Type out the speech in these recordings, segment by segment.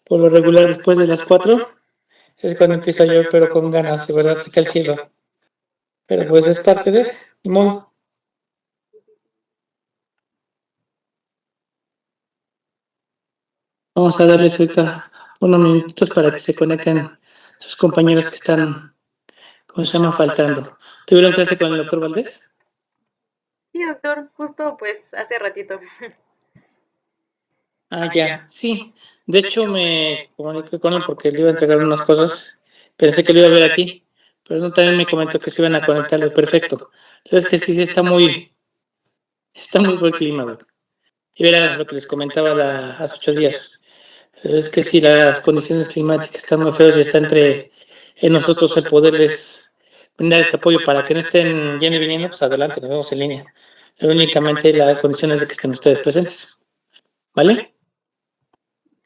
por lo regular después de las 4 es cuando empieza a llover, pero con ganas, de verdad, se cae el cielo. Pero pues es parte de, ni modo. Vamos a darles ahorita unos minutitos para que se conecten sus compañeros que están, ¿cómo se llama? Faltando. ¿Tuvieron clase con el doctor Valdés? Sí, doctor, justo pues hace ratito. Ah, ya, sí. De hecho, me comuniqué con él porque le iba a entregar unas cosas. Pensé que lo iba a ver aquí, pero no, también me comentó que se iban a conectarle. Perfecto. Es que sí, está muy buen clima, doc. Y verá lo que les comentaba hace 8 días. Es que sí, las condiciones climáticas están muy feas y está entre en nosotros el poderles brindar este apoyo para que no estén yendo y viniendo, pues adelante, nos vemos en línea. Únicamente la condición es de que estén ustedes presentes. ¿Vale?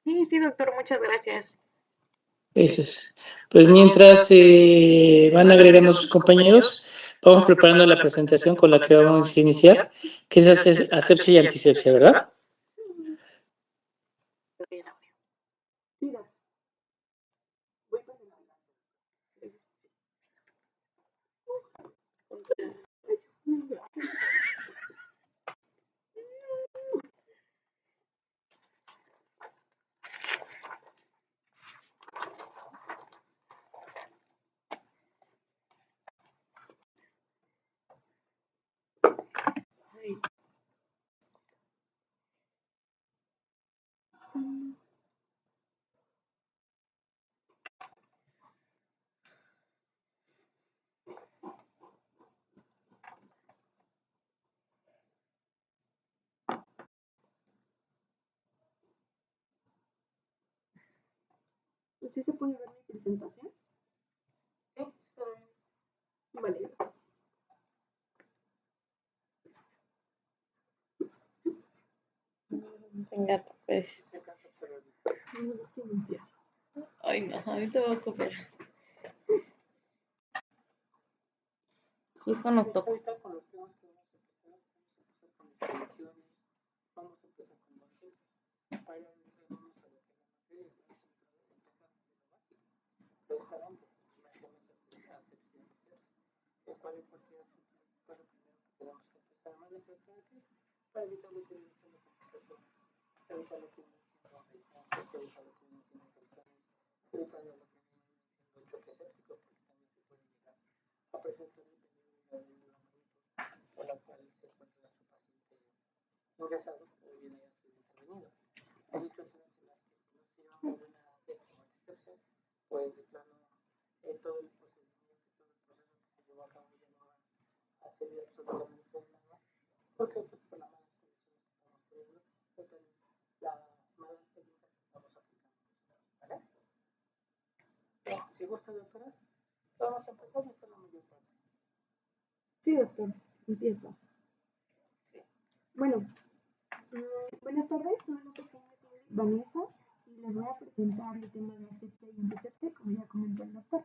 Sí, sí, doctor, muchas gracias. Eso es. Pues mientras van agregando a sus compañeros, vamos preparando la presentación con la que vamos a iniciar, que es asepsia y antisepsia, ¿verdad? ¿Sí se puede ver mi presentación? Sí, vale. Venga, pues. Ay, no, ahorita voy a copiar. Justo nos tocó. Sí, doctor, empiezo. Bueno, buenas tardes, soy Vanessa y les voy a presentar el tema de asepsia y antisepsia, como ya comentó el doctor.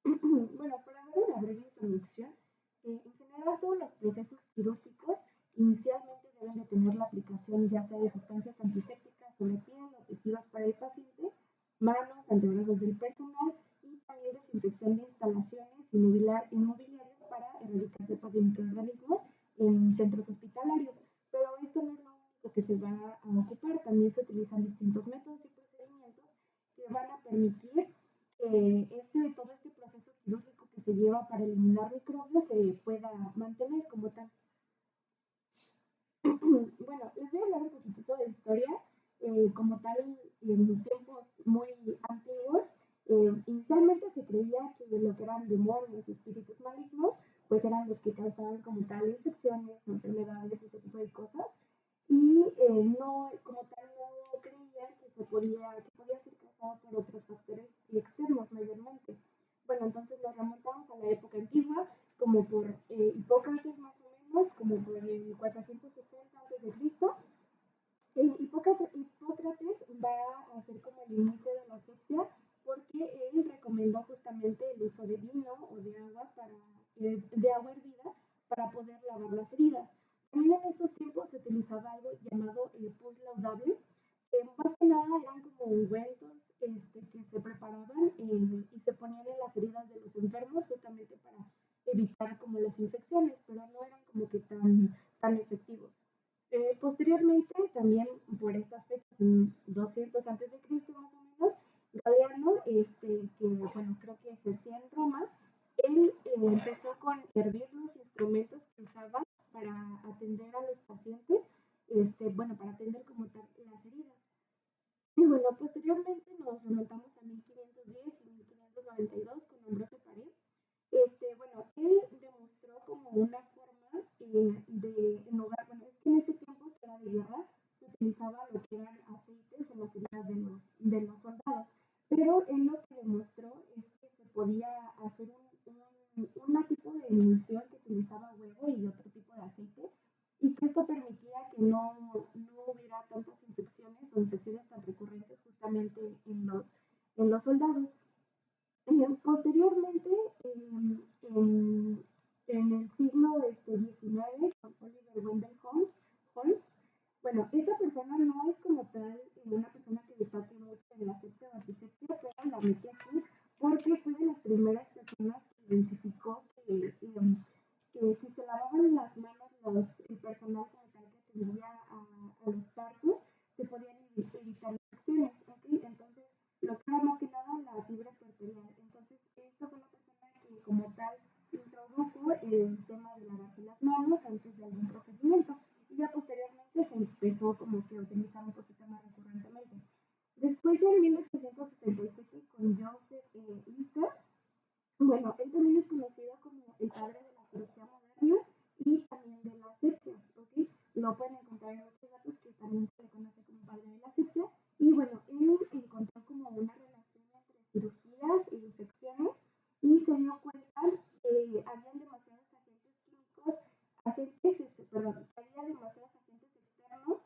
Bueno, para dar una breve introducción, en general todos los procesos quirúrgicos inicialmente deben de tener la aplicación ya sea de sustancias antisépticas sobre piel o tejidos para el paciente, manos, antebrazos del personal y también desinfección de instalaciones y inmobiliarios para erradicar cepas de microorganismos en centros hospitalarios. Pero esto no es lo único que se va a ocupar, también se utilizan distintos métodos y procedimientos que van a permitir que todo este proceso quirúrgico que se lleva para eliminar microbios se pueda mantener como tal. Bueno, les voy a hablar un poquitito de historia. Como tal, en tiempos muy antiguos, inicialmente se creía que lo que eran demonios, espíritus malignos, pues eran los que causaban como tal infecciones, enfermedades, ese tipo de cosas. Y no, como tal, no creían que podía ser causado por otros factores externos mayormente. Bueno, entonces nos remontamos a la época antigua, como por Hipócrates más o menos, como por el 460 a.C. Hipócrates va a ser como el inicio de la asepsia porque él recomendó justamente el uso de vino o de agua hervida para poder lavar las heridas. También en estos tiempos se utilizaba algo llamado pus laudable, que eran como ungüentos que se preparaban y se ponían en las heridas de los enfermos justamente para evitar como las infecciones, pero no eran como que tan efectivos. Posteriormente, también por estas fechas, 200 antes de Cristo más o menos, Galeano, que bueno, creo que ejercía en Roma, él empezó con hervir los instrumentos que usaban para atender a los pacientes, bueno, para atender como tal las heridas. Y bueno, posteriormente nos remontamos a 1510 y 1592 con Ambrosio Paré. Bueno, él demostró como una forma de, en lugar, bueno, es que en este tiempo que era de guerra, se utilizaba lo que eran aceites en las heridas de los soldados, pero él lo que demostró es que se podía hacer una tipo de emulsión que utilizaba huevo y otro tipo de aceite, y que esto permitía que no hubiera tantas infecciones o infecciones tan recurrentes justamente en los soldados. Posteriormente, en el siglo XIX, con Oliver Wendell Holmes, bueno, esta persona no es como tal una persona que destaque mucho en la asepsia o antisepsia, pero la metí aquí porque fue de las primeras personas que identificó que si se lavaban las manos el personal como tal que atendía a los partos, se podían evitar infecciones, ¿ok? Entonces, lo que era más que nada la fibra corporal. Entonces, esta fue la persona que como tal introdujo el tema de lavarse las manos antes de algún procedimiento y ya posteriormente se empezó como que a utilizar un poquito más recurrentemente. Después, en 1867, con Joseph Lister, bueno, él también es conocido como el padre de la cirugía moderna y también de la asepsia, ¿ok? Lo pueden encontrar en muchos datos que también se le conoce como padre de la asepsia. Y bueno, él encontró como una relación entre cirugías e infecciones y se dio cuenta que habían demasiados agentes químicos, perdón, que había demasiados agentes externos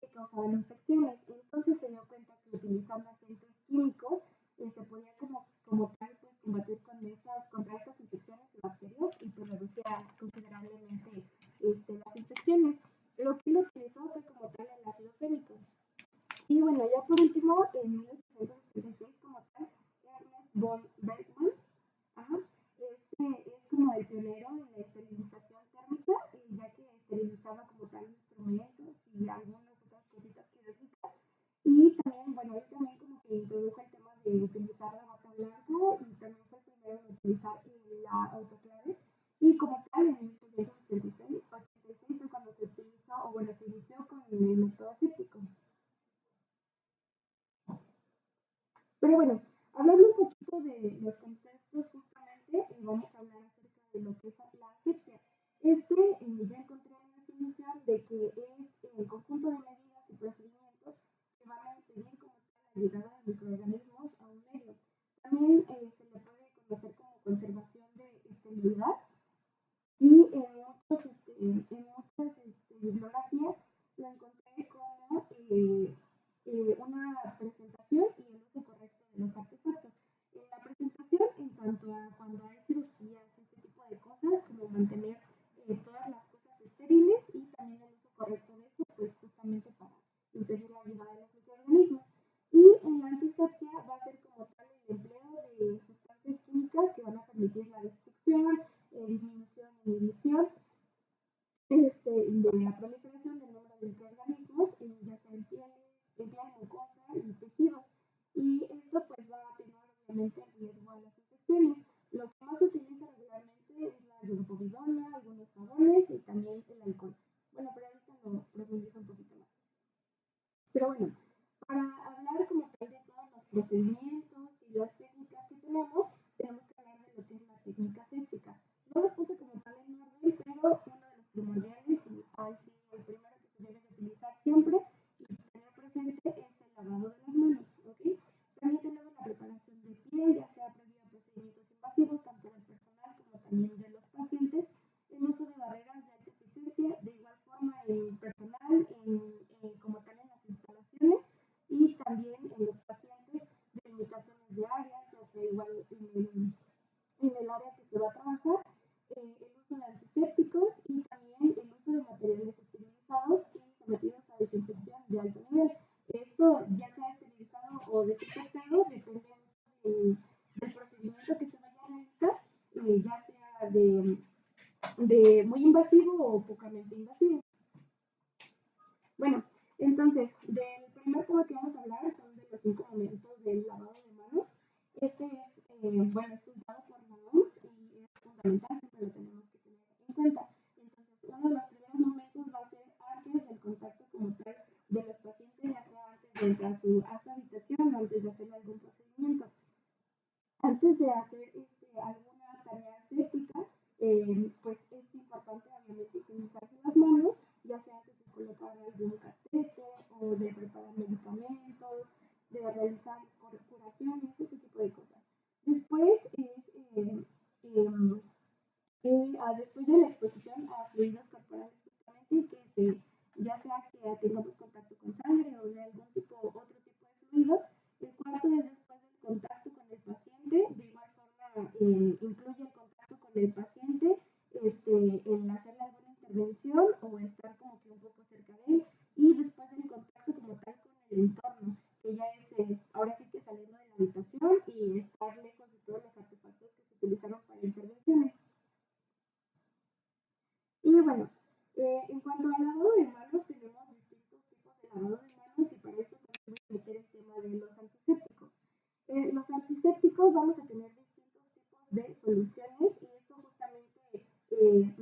que causaban infecciones. Entonces se dio cuenta que utilizando agentes químicos se podía como tal pues combatir contra estas infecciones y bacterias y pues reducía considerablemente las infecciones. Lo que él utilizó fue como tal el ácido fénico. Y bueno, ya por último, en 1886 como tal, Ernest von Bergmann, ajá, es como el pionero en la esterilización térmica, ya que esterilizaba como tal instrumentos y algunas otras cositas quirúrgicas. Y también, bueno, él también como que introdujo el tema de utilizar la bata blanca y también fue el primero en utilizar la autoclave. Y como tal, en 1886 fue cuando se utilizó, o bueno, se inició con el método aséptico. Pero bueno, hablando un poquito de los conceptos justamente, vamos a hablar acerca de lo que es la asepsia. Ya encontré una definición de que es el conjunto de medidas y procedimientos que van a impedir como tal la llegada de microorganismos a un medio. También se le puede conocer como conservación de esterilidad y en muchas bibliografías lo encontré como una presentación y el uso correcto de los artefactos. En la presentación, en cuanto a cuando hay cirugías, este tipo de cosas, como mantener todas las cosas estériles y también el uso correcto de esto, pues justamente para impedir la llegada de los microorganismos. Y en la antisepsia va a ser como tal el empleo de sustancias químicas que van a permitir la destrucción, disminución e inhibición de la proliferación del número de microorganismos, ya sea en piel, mucosa y tejidos. Y esto pues va a atenuar obviamente el riesgo a las infecciones. Lo que más se utiliza regularmente es la glicopovidona, algunos jabones y también el alcohol. Bueno, pero ahorita lo profundizo un poquito más. Pero bueno, para hablar como tal de todos los procedimientos y las técnicas que tenemos que hablar de lo que es la técnica séptica. No los puse como tal en orden, pero uno de los primordiales y sí, el primero que se debe de utilizar siempre y tener presente es el lavado de las manos, ¿ok? También tenemos la preparación de piel, ya sea previo a procedimientos invasivos, tanto del personal como también de los pacientes, el uso de barreras de alta eficiencia, de igual forma en personal, como tal en las instalaciones y también en los pacientes, delimitaciones de áreas, ya sea igual en el área que se va a trabajar, el uso de antisépticos y también el uso de materiales esterilizados y sometidos a desinfección de alto nivel. Esto ya sea o desinfectado, depende mucho del procedimiento que se vaya a realizar, ya sea de muy invasivo o pocamente invasivo. Bueno, entonces, del primer tema que vamos a hablar son de los 5 momentos del lavado de manos. Este es, bueno, estudiado por la OMS y es fundamental, siempre lo tenemos que tener en cuenta. Entonces, uno de los primeros momentos va a ser antes del contacto como tal de los pacientes, ya sea antes de entrar a su habitación o antes de hacer algún procedimiento. Antes de hacer alguna tarea estética, pues es importante obviamente higienizarse las manos, ya sea antes de colocar algún catete o de preparar medicamentos, de realizar curaciones, ese tipo de cosas. Después después de la exposición a fluidos corporales justamente, ya sea que tengamos contacto con sangre o de algún otro tipo de fluido. El cuarto es después del contacto con el paciente, de igual forma incluye el contacto con el paciente, en hacerle alguna intervención o estar como que un poco cerca de él, y después del contacto como tal con el entorno, que ya es ahora sí que saliendo de la habitación y estar lejos de todos los artefactos que se utilizaron para intervenciones. Y bueno, en cuanto al lavado de manos, tenemos distintos tipos de lavado de manos y para esto también voy a meter el tema de los antisépticos. Los antisépticos vamos a tener distintos tipos de soluciones y esto justamente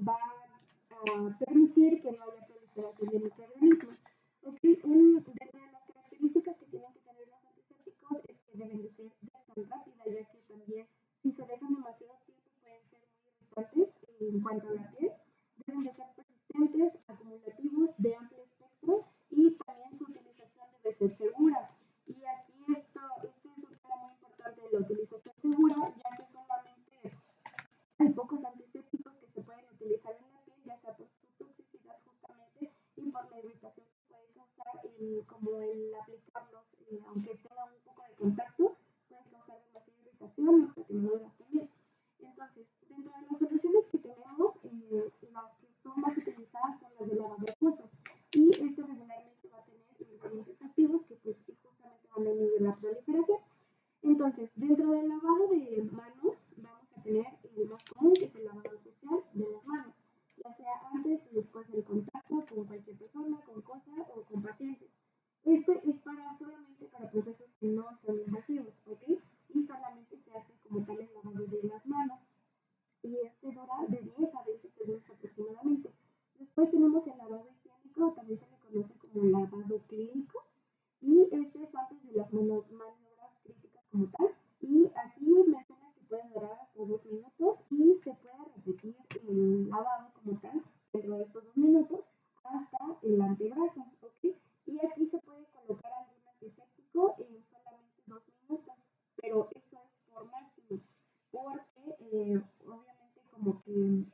va a permitir que no haya proliferación de microorganismos. Okay. Dentro de las características que tienen que tener los antisépticos es que deben de ser de acción rápida, ya que también si se dejan demasiado tiempo pueden ser muy irritantes en cuanto a la piel. Deben de ser persistentes, acumulativos, de amplio espectro y también su utilización debe ser segura. Y aquí este es un tema muy importante de la utilización segura, ya que solamente hay pocos antisépticos que se pueden utilizar en la piel, ya sea por su toxicidad justamente y por la irritación que puede causar como el aplicarlos, aunque tengan un poco de contacto, puede causar demasiada irritación, hasta quemaduras también. Entonces, dentro de las soluciones que tenemos, las que son más utilizadas son las de lavado acuoso y este regularmente va a tener ingredientes activos que pues justamente van a inhibir la proliferación. Entonces, dentro del lavado de manos vamos a tener el más común, que es el lavado social de las manos, ya sea antes y después del contacto con cualquier persona, con cosa o con pacientes. Esto es solamente para procesos que no son invasivos, ¿ok? Y solamente se hace como tal el lavado de las manos. Y este dura de 10 a 20 segundos aproximadamente. Después tenemos el lavado higiénico, también se le conoce como lavado clínico, y este es antes de las maniobras críticas como tal. Y aquí menciona que puede durar hasta 2 minutos y se puede repetir el lavado como tal dentro de estos 2 minutos hasta el antebrazo, ¿ok? Y aquí se puede colocar algún antiséptico en solamente 2 minutos, pero esto es por máximo, porque obviamente como que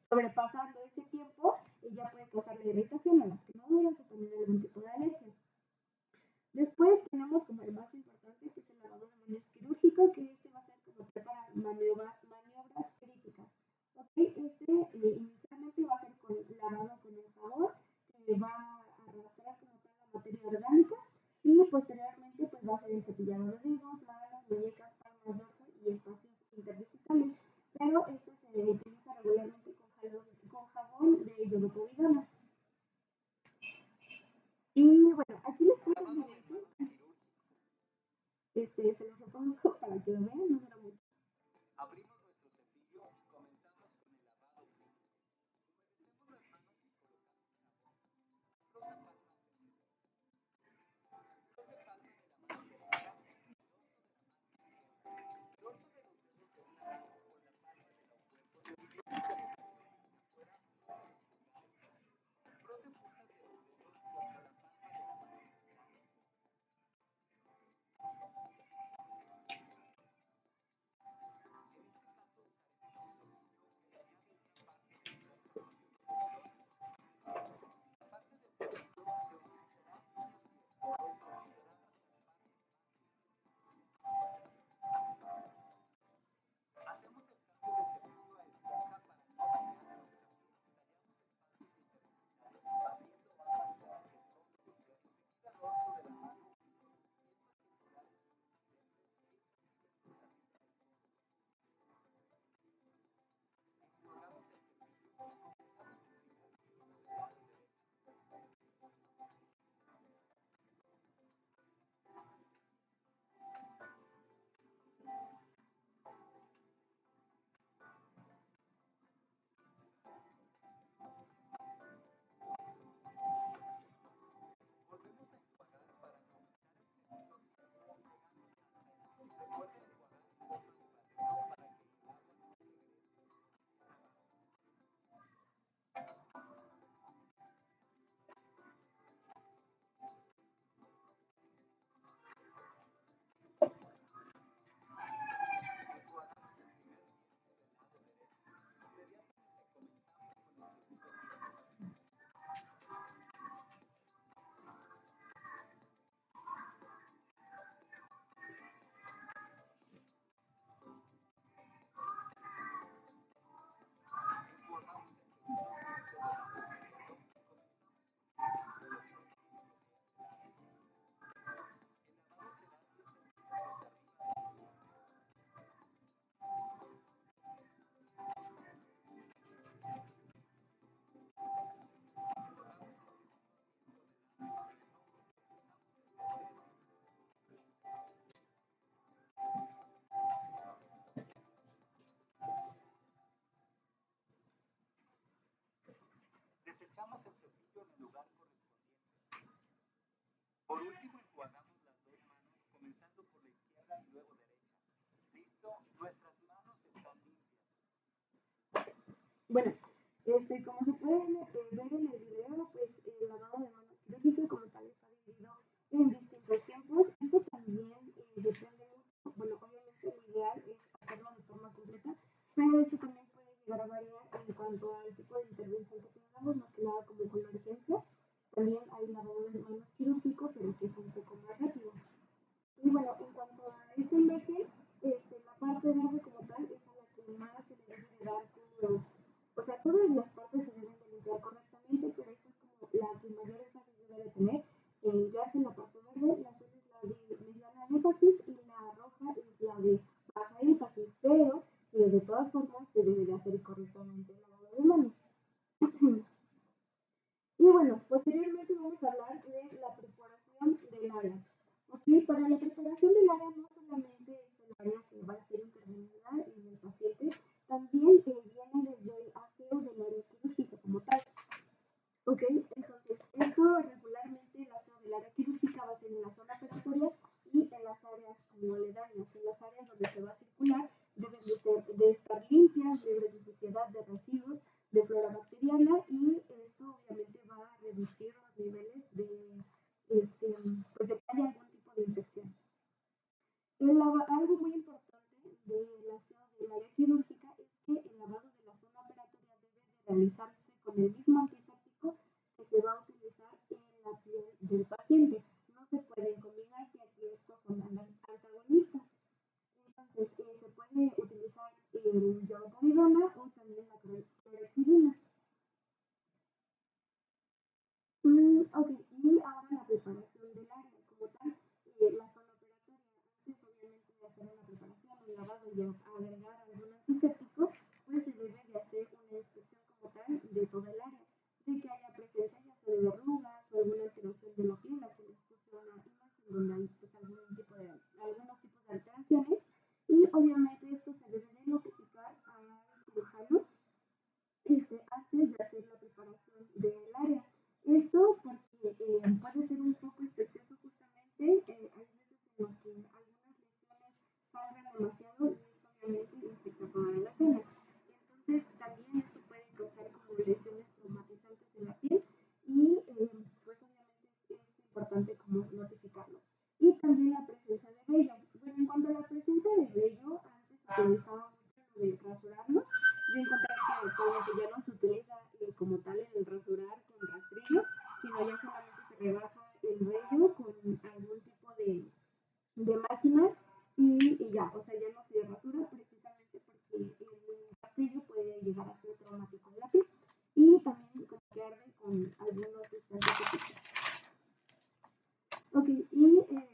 sobrepasando ese tiempo ya puede causar la irritación a las quemaduras o también algún tipo de alergia. Después tenemos como el más importante, que es el lavado de manos quirúrgico, que este va a ser como para maniobras críticas. ¿Okay? Inicialmente va a ser lavado con el jabón, que va a arrastrar como tal la materia orgánica, y posteriormente pues va a ser el cepillado de dedos, manos, muñecas, palmas, dorso y espacios interdigitales. Pero este se utiliza regularmente con jabón de yodopovidona. Y bueno, aquí les puse un videito. Se los reconozco para que lo vean, no dura mucho. Abrimos nuestro cepillo y comenzamos con el lavado clínico. Humedecemos las manos y colocamos jabón. Los la palma cerveza. Doble palma de la mano derecha, dorso de la mano izquierda. Dorso de los dedos de una mano con la palma de la opuesto de la posición hacia afuera con los pulgares. Frote puntas de los dedos contra la palma de la mano. Bueno, como se puede ver en el video, pues el lavado de manos quirúrgico como tal está dividido en distintos tiempos. Esto también depende mucho, bueno, obviamente lo ideal es hacerlo de forma completa, pero esto también puede llegar a variar en cuanto al tipo de intervención que tengamos, más que nada como con la urgencia. También hay lavado de manos quirúrgico, pero que es un poco más rápido. Y bueno, en cuanto a esta imagen, la parte verde como tal es a la que más se le debe de dar como, o sea, todas las partes se deben de limpiar correctamente, pero esta es como la que mayor énfasis debe de tener. Ya sea en la parte verde, la azul es la de mediana énfasis y la roja es la de baja énfasis, pero de todas formas se debe de hacer correctamente el lavado de manos. Y bueno, posteriormente vamos a hablar de la preparación del área. Ok, para la preparación del área no solamente es el área que va a ser intervenida en el paciente, también viene desde el aseo del área quirúrgica como tal. Ok, entonces esto regularmente el aseo del área quirúrgica va a ser en la zona operatoria y en las áreas como aledañas, en las áreas donde se va a circular, deben de estar limpias, libres de suciedad, de residuos, de flora bacteriana y esto obviamente va a reducir los niveles de, pues de que haya algún tipo de infección. Algo muy importante del aseo del área quirúrgica es que el lavado de la zona operatoria debe de realizarse con el mismo antiséptico que se va a utilizar en la piel del paciente. No se pueden combinar ya que estos son antagonistas. Entonces, se puede utilizar el yodopovidona o también la clorexidina. Ok, y ahora la preparación del área como tal, la zona operatoria. Antes, obviamente, de hacer una preparación, un lavado y agregar algún antiséptico, pues se debe de hacer una inspección como tal de todo el área, de que haya presencia ya sea de verrugas o alguna alteración de la piel. Aquí les puse una imagen donde hay pues, algunos tipos de alteraciones y obviamente esto se debe de notificar al cirujano antes de hacer la preparación del área. Esto porque puede ser un foco infeccioso justamente, hay veces en los que algunas lesiones salgan demasiado y esto obviamente infecta toda la zona. Entonces también esto puede causar como lesiones traumatizantes en la piel y pues obviamente es importante como notificarlo. Y también la presencia de vello. Bueno, en cuanto a la presencia de vello, antes se utilizaba mucho lo de rasurarnos. Yo encontré que actualmente ya no se utiliza como tal el rasurar con rastrillo, sino ya solamente se rebaja el vello con algún tipo de máquina y ya, o sea, ya no se rasura precisamente porque el rastrillo puede llegar a ser traumático en la piel y también como que arde con algunos antisépticos. Ok, y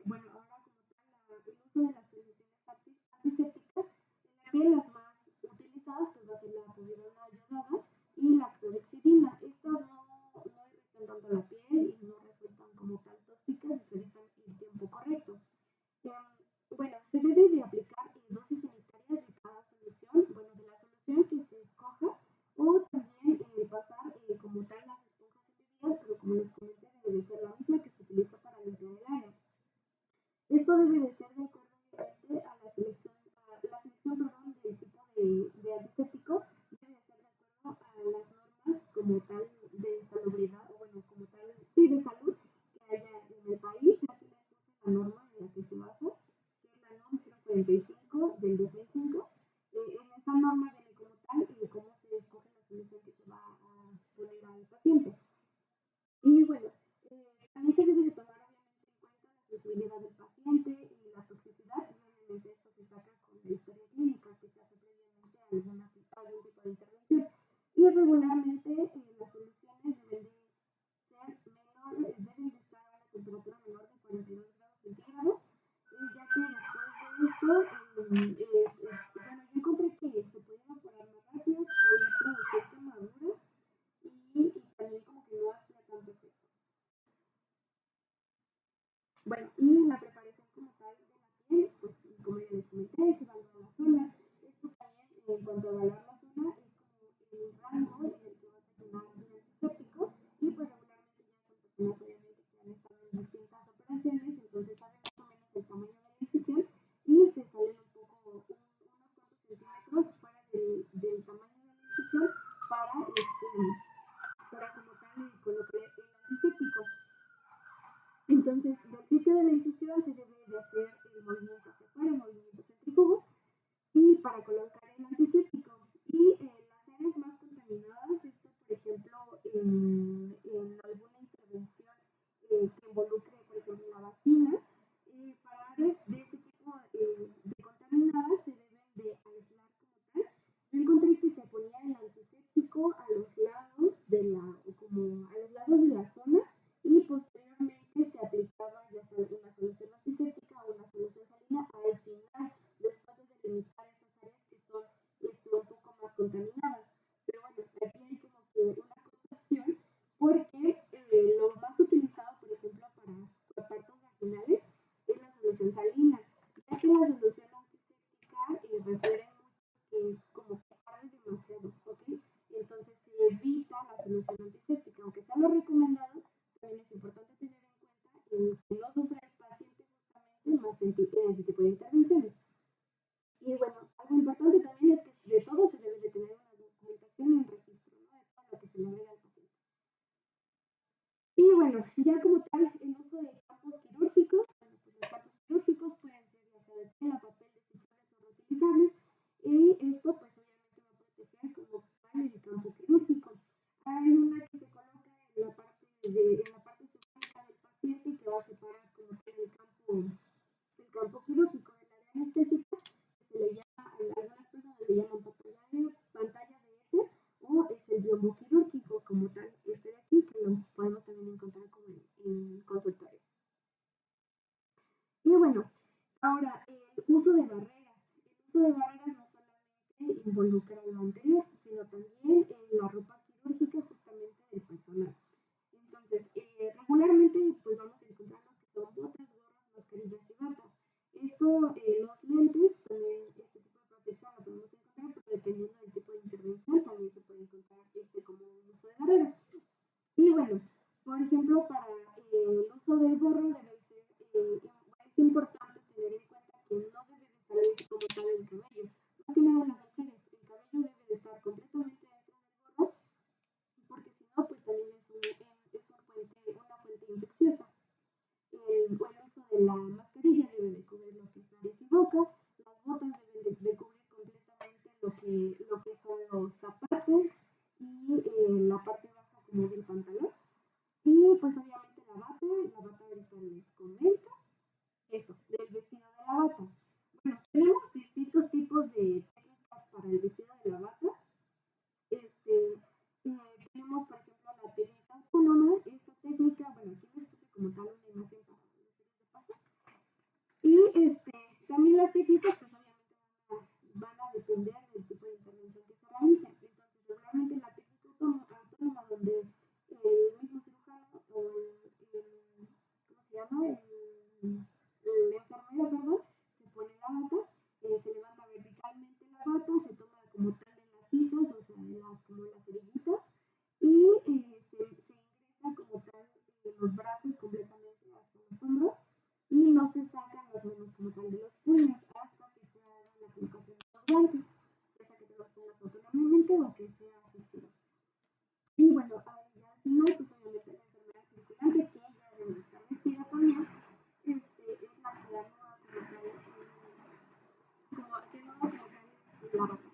bueno, ahora como tal, el uso de las soluciones antisépticas en la piel, las más utilizadas, pues va a ser la povidona ayudada y la clorexidina. Estas no irritan tanto la piel y no resultan como tal tóxicas y se dejan el tiempo correcto. Bueno, se debe de aplicar dosis sanitarias de cada solución, bueno, de la solución que se escoja, o también pasar como tal las esponjas embebidas, pero como les comenté, debe de ser la misma que se utiliza para limpiar el área. Esto debe de ser de acuerdo obviamente a la selección perdón, del tipo de antiséptico, debe de ser de acuerdo a las normas como tal de salubridad, o bueno, como tal, sí, de salud que haya en el país. Yo aquí les puse la norma en la que se basa, que es la NOM 045 del 2005. En esa norma viene como tal y cómo se escoge la solución que se va a poner al paciente. Y bueno, también se debe de tomar obviamente en cuenta la sensibilidad del paciente y la toxicidad y obviamente esto se saca con la historia clínica que se hace previamente a algún tipo de intervención. Y regularmente las soluciones deben de deben de estar a una temperatura menor de 42 grados centígrados, ya que después de esto, bueno, yo encontré que se podía evaporar más rápido, podía producir quemaduras y también como que no hacía tanto efecto. Bueno, y la preparación como tal de la piel, pues como ya les comenté, se evalúa la zona. Esto también, en cuanto a evaluar la zona, es como el rango en el que vas a quemar el antiséptico más en este tipo de intervenciones. Y bueno, algo importante también es que de todo se debe de tener una documentación y un registro, ¿no? De todo lo que se le agrega al paciente. Y bueno, ya como tal, el uso de campos quirúrgicos, bueno, pues los campos quirúrgicos pueden ser ya sea de tela, papel, desechables o reutilizables, y esto pues obviamente va a proteger como tal el campo quirúrgico. Hay una que se coloca en la parte superior del paciente que va a separar como tal el campo quirúrgico del área anestésica, que se le llama, algunas personas le llaman pantalla de éter, o es el biombo quirúrgico como tal, este de aquí, que lo podemos también encontrar como en consultorios. Y bueno, ahora el uso de barreras. El uso de barreras no solamente involucra lo anterior, sino también la ropa quirúrgica justamente del personal. Entonces, regularmente pues vamos a encontrar lo que son botas, gorras, mascarillas y batas. Esto, los lentes, también este tipo de protección lo podemos encontrar, pero dependiendo del tipo de intervención también se puede encontrar como un uso de barrera. Y bueno, por ejemplo, para el uso del gorro debe ser, es importante tener en cuenta que no debe de salir como tal el cabello. Más que nada las mujeres, el cabello debe de estar completamente dentro del gorro, porque si no, pues también una fuente infecciosa. El buen uso de la mascarilla debe de cubrir lo que es nariz y boca. Las botas deben de cubrir completamente lo que son los zapatos y la parte baja como del pantalón. Y pues obviamente la bata ahorita les comento esto, del vestido de la bata. Bueno, tenemos distintos tipos de técnicas para el vestido de la bata. Tenemos, por ejemplo, la técnica autónoma. Esta técnica, bueno, aquí les puse como tal una imagen para los estudios de paso. Y también las técnicas, pues obviamente van a depender del tipo de intervención que se realice. Entonces, regularmente la técnica autónoma donde el mismo cirujano o ¿cómo se llama? El enfermero, perdón, se pone la bata, se levanta verticalmente la bata, se toma como tal de las cisas, o sea, como las orillitas, y se ingresa como tal los brazos completamente hasta los hombros y no se sacan las manos como tal de los puños hasta que se haga la colocación de los guantes, ya sea que te los pongas autónomamente o que sea asistido. Y bueno, ahí ya al final, pues obviamente la enfermera circulante, que ella debe estar vestida también, es la que anuda como tal, la bata.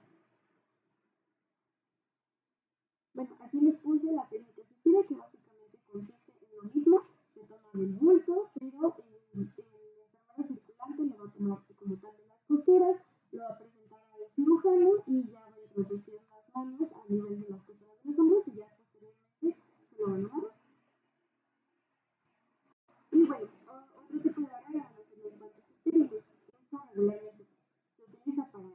Bueno, aquí les puse la técnica asistida, que básicamente consiste en lo mismo, se toma del bulto, pero el enfermero circulante le va a tomar como tal de las costuras, lo va a presentar al cirujano y ya va a introducir las manos a nivel de las costuras de los hombros y ya posteriormente se lo van a amarrar. Y bueno, otro tipo de barrera van a ser los guantes estériles. Esto regularmente se utiliza para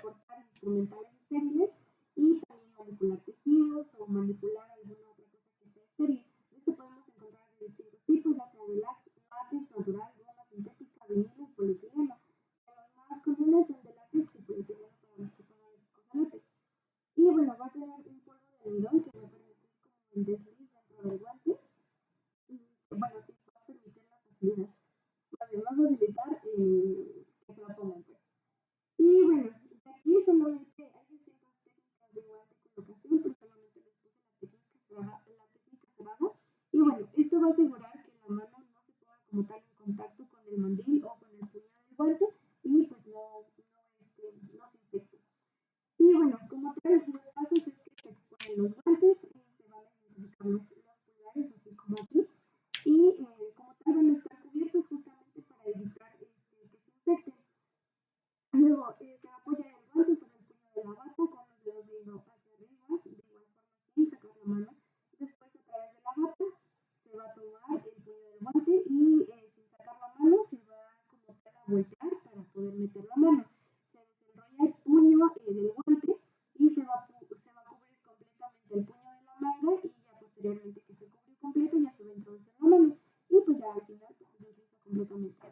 cortar instrumentales estériles y también manipular tejidos o manipular alguna otra cosa que sea estéril. Esto podemos encontrar de distintos tipos, ya sea de látex natural, goma sintética, vinilo y polietileno. Los más comunes son de látex y polietileno para los que son alérgicos a látex. Y bueno, va a tener un polvo de almidón que va a permitir como el desliz dentro del guante. Y bueno, sí, va a permitir la facilidad. Va a facilitar que se lo pongan pues. Y bueno, de aquí solamente hay distintas técnicas de igual de colocación, pero solamente les puse la técnica cerrada. Y bueno, esto va a asegurar que la mano no se ponga como tal en contacto con el mandil o con el puño del guante y pues no se infecte. Y bueno, como tal, los pasos es que se exponen los guantes, se van a identificar los pulgares, así como aquí, y como tal van a estar cubiertos justamente para evitar que se infecten. Luego se va a apoyar el guante sobre el puño de la bata con los dedos viendo hacia arriba, de igual forma sin sacar la mano. Después a través de la bata se va a tomar el puño del guante y sin sacar la mano se va como tal a voltear para poder meter la mano. Se desenrolla el puño del guante y se va a cubrir completamente el puño de la manga y ya posteriormente que se cubrió completo ya se va a introducir la mano y pues ya al final pues se desliza completamente.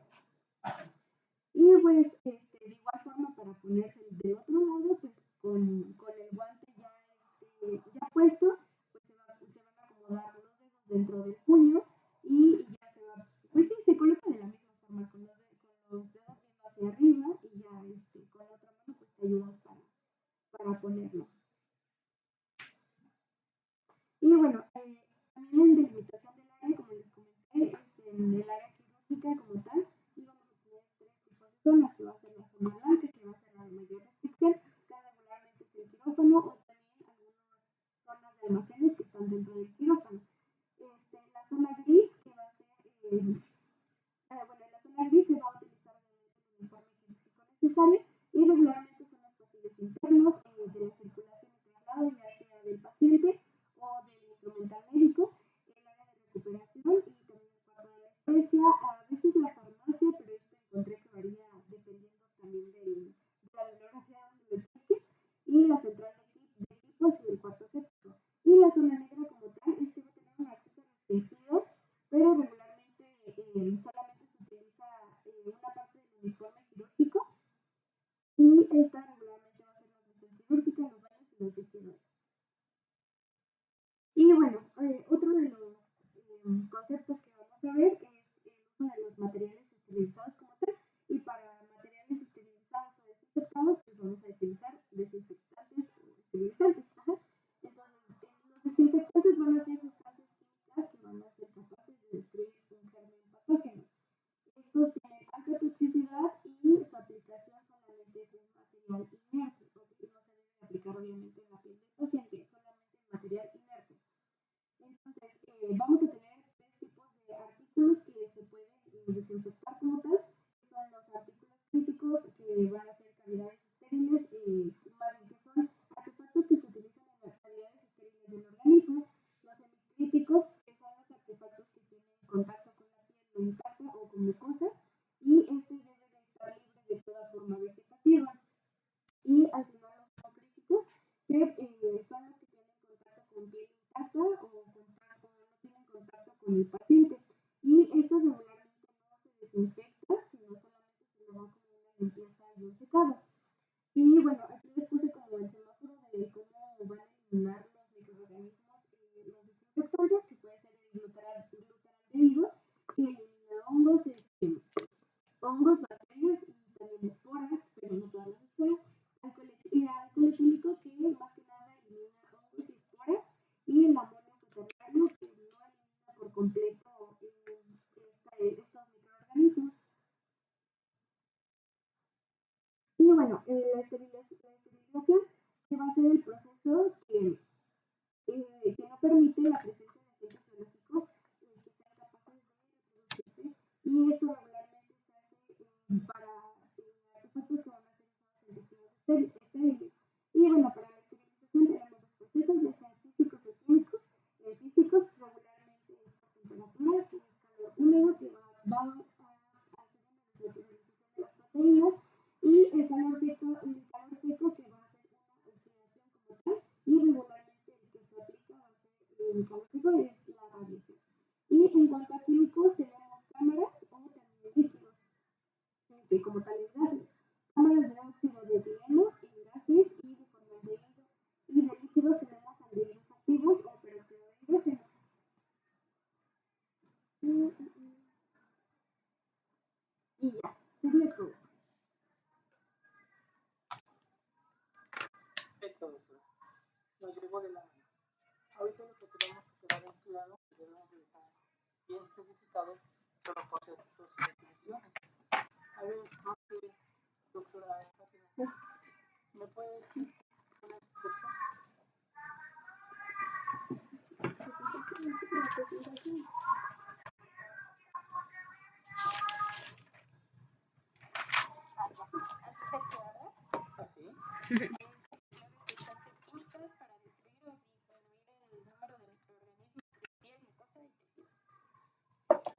Y pues de igual forma para ponerse del otro lado, pues con el guante ya puesto, pues se van a acomodar los dedos dentro del puño y ya se va, pues sí, se coloca de la misma forma con los dedos viendo hacia arriba y ya con la otra mano pues te ayudas para ponerlo. Y bueno, también en delimitación del área, como les comenté, en el área quirúrgica como tal, y vamos a tener tres tipos de zonas, que va a ser la zona blanca, que va a ser la de mayor restricción, que regularmente es el quirófano, o también algunas zonas de almacenes que están dentro del quirófano. La zona gris, que va a ser, bueno, en la zona gris se va a utilizar el uniforme quirúrgico necesario, y regularmente son los pasillos internos de la circulación y traslado, ya sea del paciente o del instrumental médico, el área de recuperación y también el cuarto de anestesia, a veces la farmacia, pero esto encontré que varía dependiendo también de la bibliografía donde lo cheques, y la central de equipos y el cuarto séptico. Y la zona negra como tal, va a tener un acceso restringido, pero regularmente solamente se utiliza una parte del uniforme quirúrgico, y esta regularmente va a ser la función quirúrgica en los baños y los vestidores. Y bueno, otro de los conceptos que vamos a ver es el uso de los materiales esterilizados como tal. Y para materiales esterilizados o desinfectados, pues vamos a utilizar desinfectantes o esterilizantes. Ajá. Entonces, los desinfectantes van a ser sustancias químicas que van a ser capaces de destruir un germen patógeno. Estos tienen alta toxicidad y su aplicación solamente es en material inerte, porque no se debe aplicar obviamente en la piel del paciente, solamente en material inerte. Entonces, vamos a tener tres tipos de artículos que se pueden desinfectar como tal, que son los artículos críticos, que van a ser cavidades estériles, más bien que son artefactos que se utilizan en las cavidades estériles del organismo, los semicríticos, que son los artefactos que tienen contacto con la piel o intacta o con mucosas, y debe de estar libre de toda forma vegetativa. Y al final los no críticos, que son los que tienen contacto con piel intacta o no tienen contacto con el paciente. Y estos regularmente no se desinfectan, sino solamente se le da como una limpieza y un secado. Y bueno, aquí les puse como el semáforo de cómo van a eliminar los microorganismos, los desinfectantes, que puede ser el glutaraldehído, que elimina hongos, bacterias y también esporas, pero no todas las esporas. Alcohol etílico, que más que nada elimina hongos y esporas. Y el amonio cuaternario, que no elimina por completo estos microorganismos. Y bueno, la esterilización, que va a ser el proceso que no permite la presencia de agentes biológicos que sean capaces de reproducirse. Y esto regularmente se hace para artefactos que van a ser usados en tejidos estériles. Y bueno, para la esterilización tenemos dos procesos, ya sean físicos o químicos. Físicos regularmente es por temperatura, que es calor húmedo, que va a hacer una desnaturalización de las proteínas, y el calor seco, que va a hacer una oxidación como tal, y regularmente el que se aplica va a ser el calor seco, es la radiación. Y en cuanto a químicos, tenemos cámaras o también líquidos, que como tales gases, cámaras de óxido de etileno en gases y de formaldehído. Y de líquidos tenemos aldehídos activos o peróxido de hidrógeno. Y ya, sería todo. Perfecto, doctora. Nos llegó de la mano. Ahorita lo que tenemos que quedar en claro, que debemos dejar bien especificado son los conceptos y definiciones. A ver, no sé, doctora Fátima, ¿me puede decir una excepción? ¿Así? Sustancias químicas para destruir o disminuir el número de microorganismos de piel, mucosa y tejido.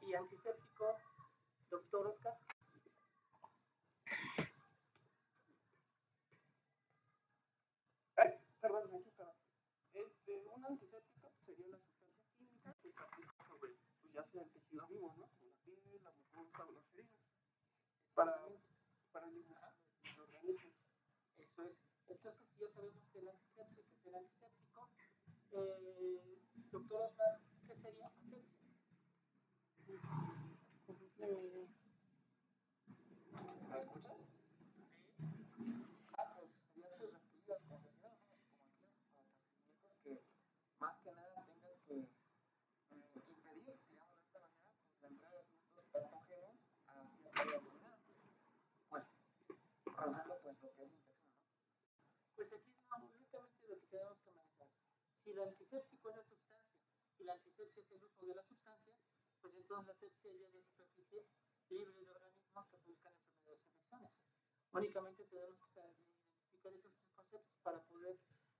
¿Y antiséptico, doctor Oscar? Perdón, aquí estaba. Un antiséptico sería una sustancia química que se aplica sobre, pues ya sea el tejido vivo, ¿no? Como la piel, la mucosa o las heridas, para, para eliminar los organismos. Eso es. Entonces ya sabemos que el antiséptico es el antiséptico. Doctor Oscar, ¿qué sería asepsia? antiséptico es la sustancia y la antisepsia es el uso de la sustancia, pues entonces la asepsia ya es la superficie libre de organismos que produzcan enfermedades o infecciones. Únicamente tenemos que saber identificar esos tres conceptos para poder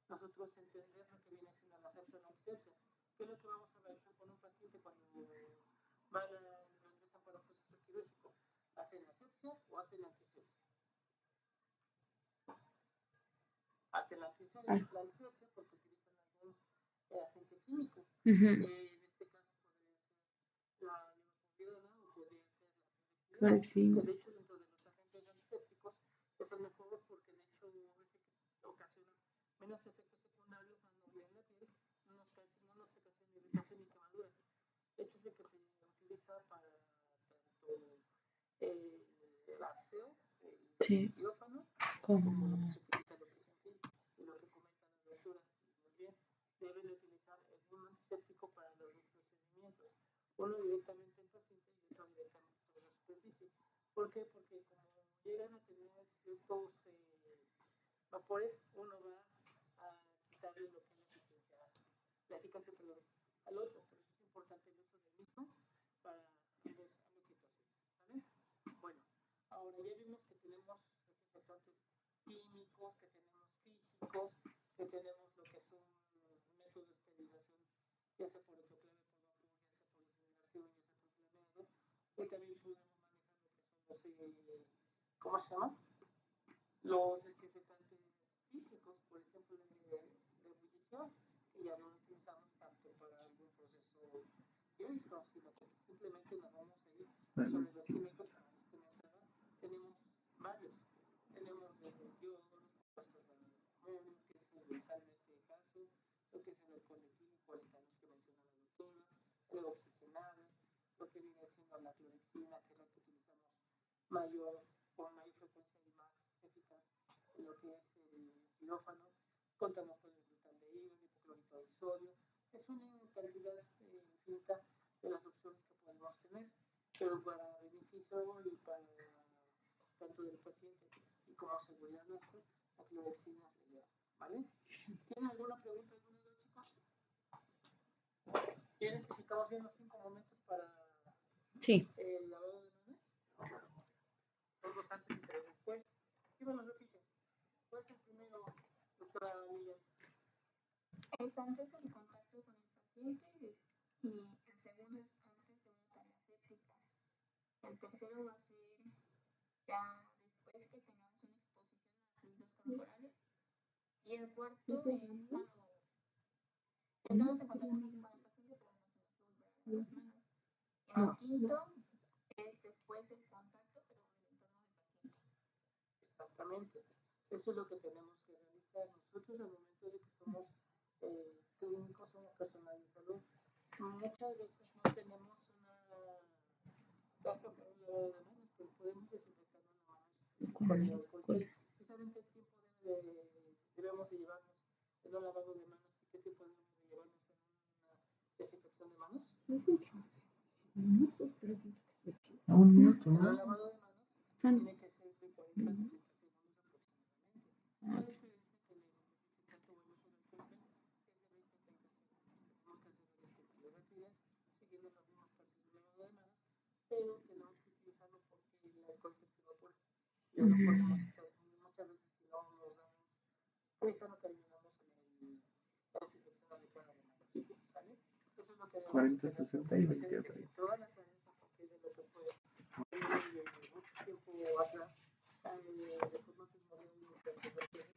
nosotros entender lo que viene siendo la asepsia o la antisepsia. ¿Qué es lo que vamos a realizar con un paciente cuando va a lo ingresan para un proceso quirúrgico? ¿Hacen asepsia o hacen antisepsia? Hacen la antisepsia porque utilizan algún agente químico. En este caso podría ser la levoflovirona o podría ser la clorexidina. Que de hecho dentro de los agentes antisépticos es el mejor porque de hecho ocasiona menos efectos secundarios cuando viene en la piel, no nos ocasiona irritación ni quemaduras. De hecho es el que se utiliza para tanto el aseo, el quirófano, como lo que se utiliza lo que es en piel. Y lo que comenta la doctora muy bien, deben utilizar el mismo antiséptico para los dos procedimientos, uno directamente en paciente y otro directamente sobre la superficie. ¿Por qué? Porque como llegan a tener ciertos vapores, uno va a quitarle lo que es la eficacia al otro. Por eso es importante el uso del mismo para ambas situaciones. ¿Vale? Bueno, ahora ya vimos que tenemos desinfectantes químicos, que tenemos físicos, que tenemos lo que son métodos de esterilización, ya sea por autoclave, por vapor, ya sea por incineración, ya sea por flameado, y también podemos manejar lo que son los, ¿cómo se llama? Los desinfectantes físicos, por ejemplo, de ebullición, que ya no lo utilizamos tanto para algún proceso químico, sino que simplemente nos vamos a ir sobre los químicos para los que mencionaba. Tenemos varios. Tenemos desde yodo, compuestos de amonio, que es el sal en este caso, lo que es el alcohol etílico, alcanos que menciona la doctora, el oxigenado, lo que viene siendo la clorexina, que es la que utilizamos con mayor frecuencia y más eficaz en lo que es el quirófano. Contamos con el glutaldehído, el hipoclorito de sodio. Es una cantidad infinita de las opciones que podemos tener, pero para beneficio y para tanto del paciente y como seguridad nuestra, la clorexina se lleva, ¿vale? ¿Tienen alguna pregunta, alguno de los chicos? ¿Ya identificamos bien los 5 momentos para el lavado de manos? Todos antes y 3 después. ¿Qué me lo repiten? ¿Cuál es el primero, doctora Miguel? Es antes el contacto con el paciente y el segundo es antes de una tarea séptica. El tercero va a ser ya después que tengamos una exposición a fluidos corporales. Y el cuarto es cuando estamos en contacto físico con el paciente, pero no se nos puede las manos. Y el quinto es después del contacto, pero en el entorno del paciente. Exactamente. Eso es lo que tenemos que realizar nosotros al momento de que somos clínicos, somos personal de salud. Muchas veces no tenemos una caja para un lavado de manos, pero podemos desinfectar las manos con el alcohol gel. ¿Sí saben qué tiempo debemos de llevarnos en un lavado de manos y qué tiempo debemos de llevarnos en una desinfección de manos? Dicen que hace minutos, pero siento que se a un minuto, ¿no? El lavado de manos tiene que ser de 40 a 60 segundos aproximadamente. La diferencia que el desinfectante o el uso del alcohol gel es de 20 a 30 segundos. Tenemos que hacerlo de cualquier rapidez, siguiendo los mismos pasos del lavado de manos, pero tenemos que utilizarlo porque el alcohol gel se evapora. Ya no podemos estar, muchas veces si no nos damos prisa, no terminamos en la desinfección adecuada de manos. ¿Sale? Eso es lo que 40, 60 y 20 a 30. Todas las áreas a partir de lo que fue de mucho tiempo atrás, de forma primordial en nuestras conversaciones,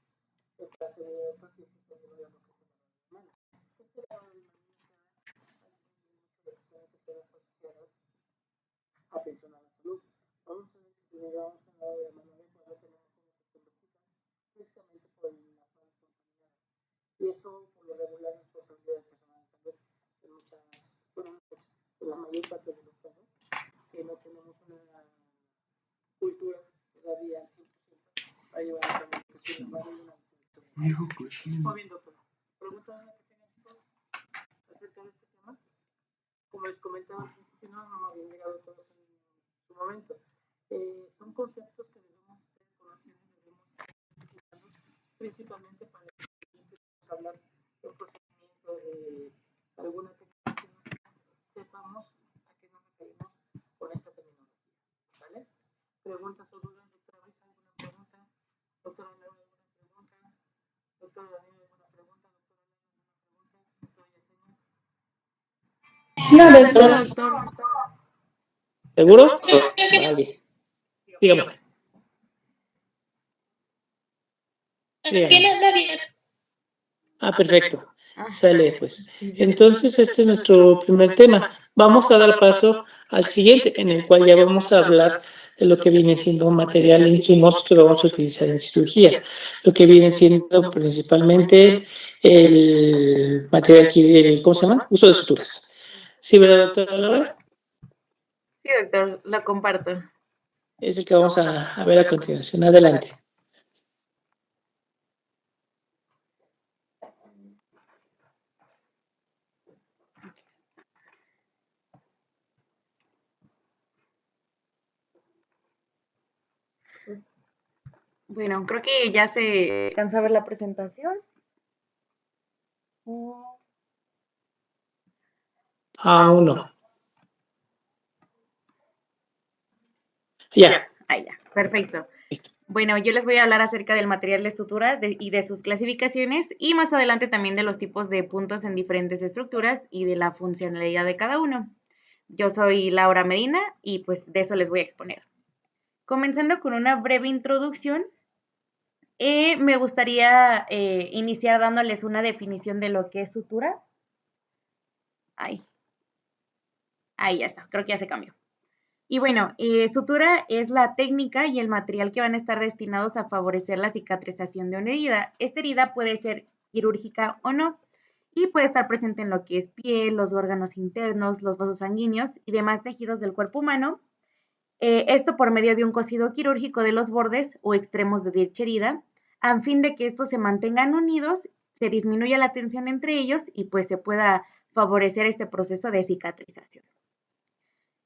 la seguridad del paciente se debe a lo que se llama de mano. Este lavado de mano mucho de que son infecciones asociadas a atención a la salud. Vamos a ver que si llevamos un lavado de mano adecuado tenemos una infección vertical, precisamente por las manos contaminadas. Y eso, por lo regular, es responsabilidad del personal de salud en muchas, bueno, en la mayor parte de los casos, que no tenemos una cultura todavía al 100% para llevar a cabo lo que es un lavado y una desinfección. Muy bien, doctora. ¿Pregunta que tengan chicos acerca de este tema? Como les comentaba al principio, no habían llegado todos en su momento. Son conceptos que debemos estar conociendo y debemos estar utilizando principalmente para que empecemos a hablar de procedimientos Preguntas o dudas, doctora Luisa, ¿alguna pregunta? Doctora Laura, ¿alguna pregunta? Doctora Daniela, ¿alguna pregunta? Doctora Lana, ¿alguna pregunta? Doctora Yesenia. No, No, doctor. doctor. ¿Seguro? Vale. Dígame. Dígame. Perfecto. Sale, pues. Entonces, este es nuestro primer tema. Vamos a dar paso al siguiente, en el cual ya vamos a hablar de lo que viene siendo un material de insumos que vamos a utilizar en cirugía. Lo que viene siendo principalmente el material ¿cómo se llama? Uso de suturas. ¿Sí, verdad, doctora Laura? Sí, doctor, lo comparto. Es el que vamos a ver a continuación. Adelante. Bueno, creo que ya se alcanza a ver la presentación. Aún no. Ya. Ahí ya, perfecto. Listo. Bueno, yo les voy a hablar acerca del material de sutura y de sus clasificaciones y más adelante también de los tipos de puntos en diferentes estructuras y de la funcionalidad de cada uno. Yo soy Laura Medina y pues de eso les voy a exponer. Comenzando con una breve introducción, me gustaría iniciar dándoles una definición de lo que es sutura. Ahí ya está, creo que ya se cambió. Y bueno, sutura es la técnica y el material que van a estar destinados a favorecer la cicatrización de una herida. Esta herida puede ser quirúrgica o no y puede estar presente en lo que es piel, los órganos internos, los vasos sanguíneos y demás tejidos del cuerpo humano. Esto por medio de un cosido quirúrgico de los bordes o extremos de dicha herida, a fin de que estos se mantengan unidos, se disminuya la tensión entre ellos y pues se pueda favorecer este proceso de cicatrización.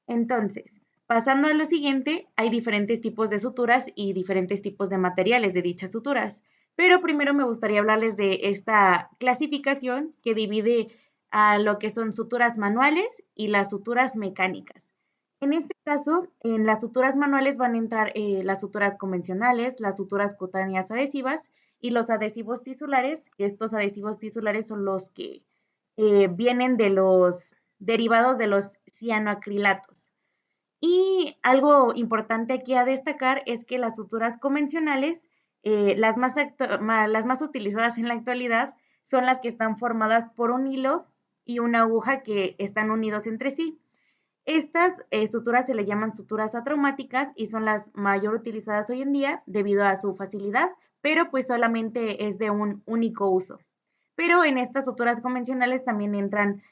Entonces, pasando a lo siguiente, hay diferentes tipos de suturas y diferentes tipos de materiales de dichas suturas. Pero primero me gustaría hablarles de esta clasificación que divide a lo que son suturas manuales y las suturas mecánicas. En este caso, en las suturas manuales van a entrar las suturas convencionales, las suturas cutáneas adhesivas y los adhesivos tisulares. Estos adhesivos tisulares son los que vienen de los derivados de los cianoacrilatos. Y algo importante aquí a destacar es que las suturas convencionales, las más utilizadas en la actualidad, son las que están formadas por un hilo y una aguja que están unidos entre sí. Estas suturas se le llaman suturas atraumáticas y son las mayor utilizadas hoy en día debido a su facilidad, pero pues solamente es de un único uso. Pero en estas suturas convencionales también entran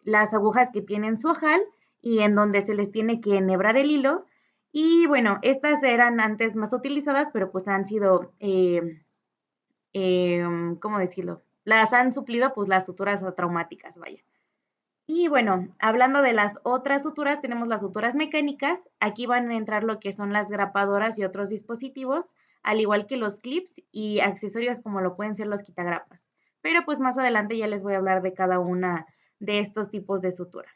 las agujas que tienen su ojal y en donde se les tiene que enhebrar el hilo. Y bueno, estas eran antes más utilizadas, pero pues han sido, ¿cómo decirlo? Las han suplido pues las suturas traumáticas, vaya. Y bueno, hablando de las otras suturas, tenemos las suturas mecánicas. Aquí van a entrar lo que son las grapadoras y otros dispositivos, al igual que los clips y accesorios como lo pueden ser los quitagrapas. Pero pues más adelante ya les voy a hablar de cada una de estos tipos de sutura.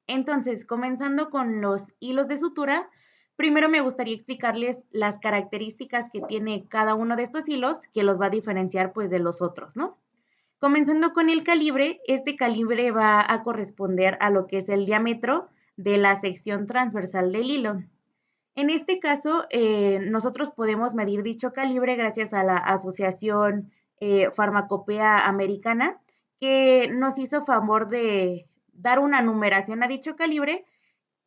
Entonces, comenzando con los hilos de sutura, primero me gustaría explicarles las características que tiene cada uno de estos hilos que los va a diferenciar pues de los otros, ¿no? Comenzando con el calibre, este calibre va a corresponder a lo que es el diámetro de la sección transversal del hilo. En este caso, nosotros podemos medir dicho calibre gracias a la Asociación Farmacopea Americana, que nos hizo favor de dar una numeración a dicho calibre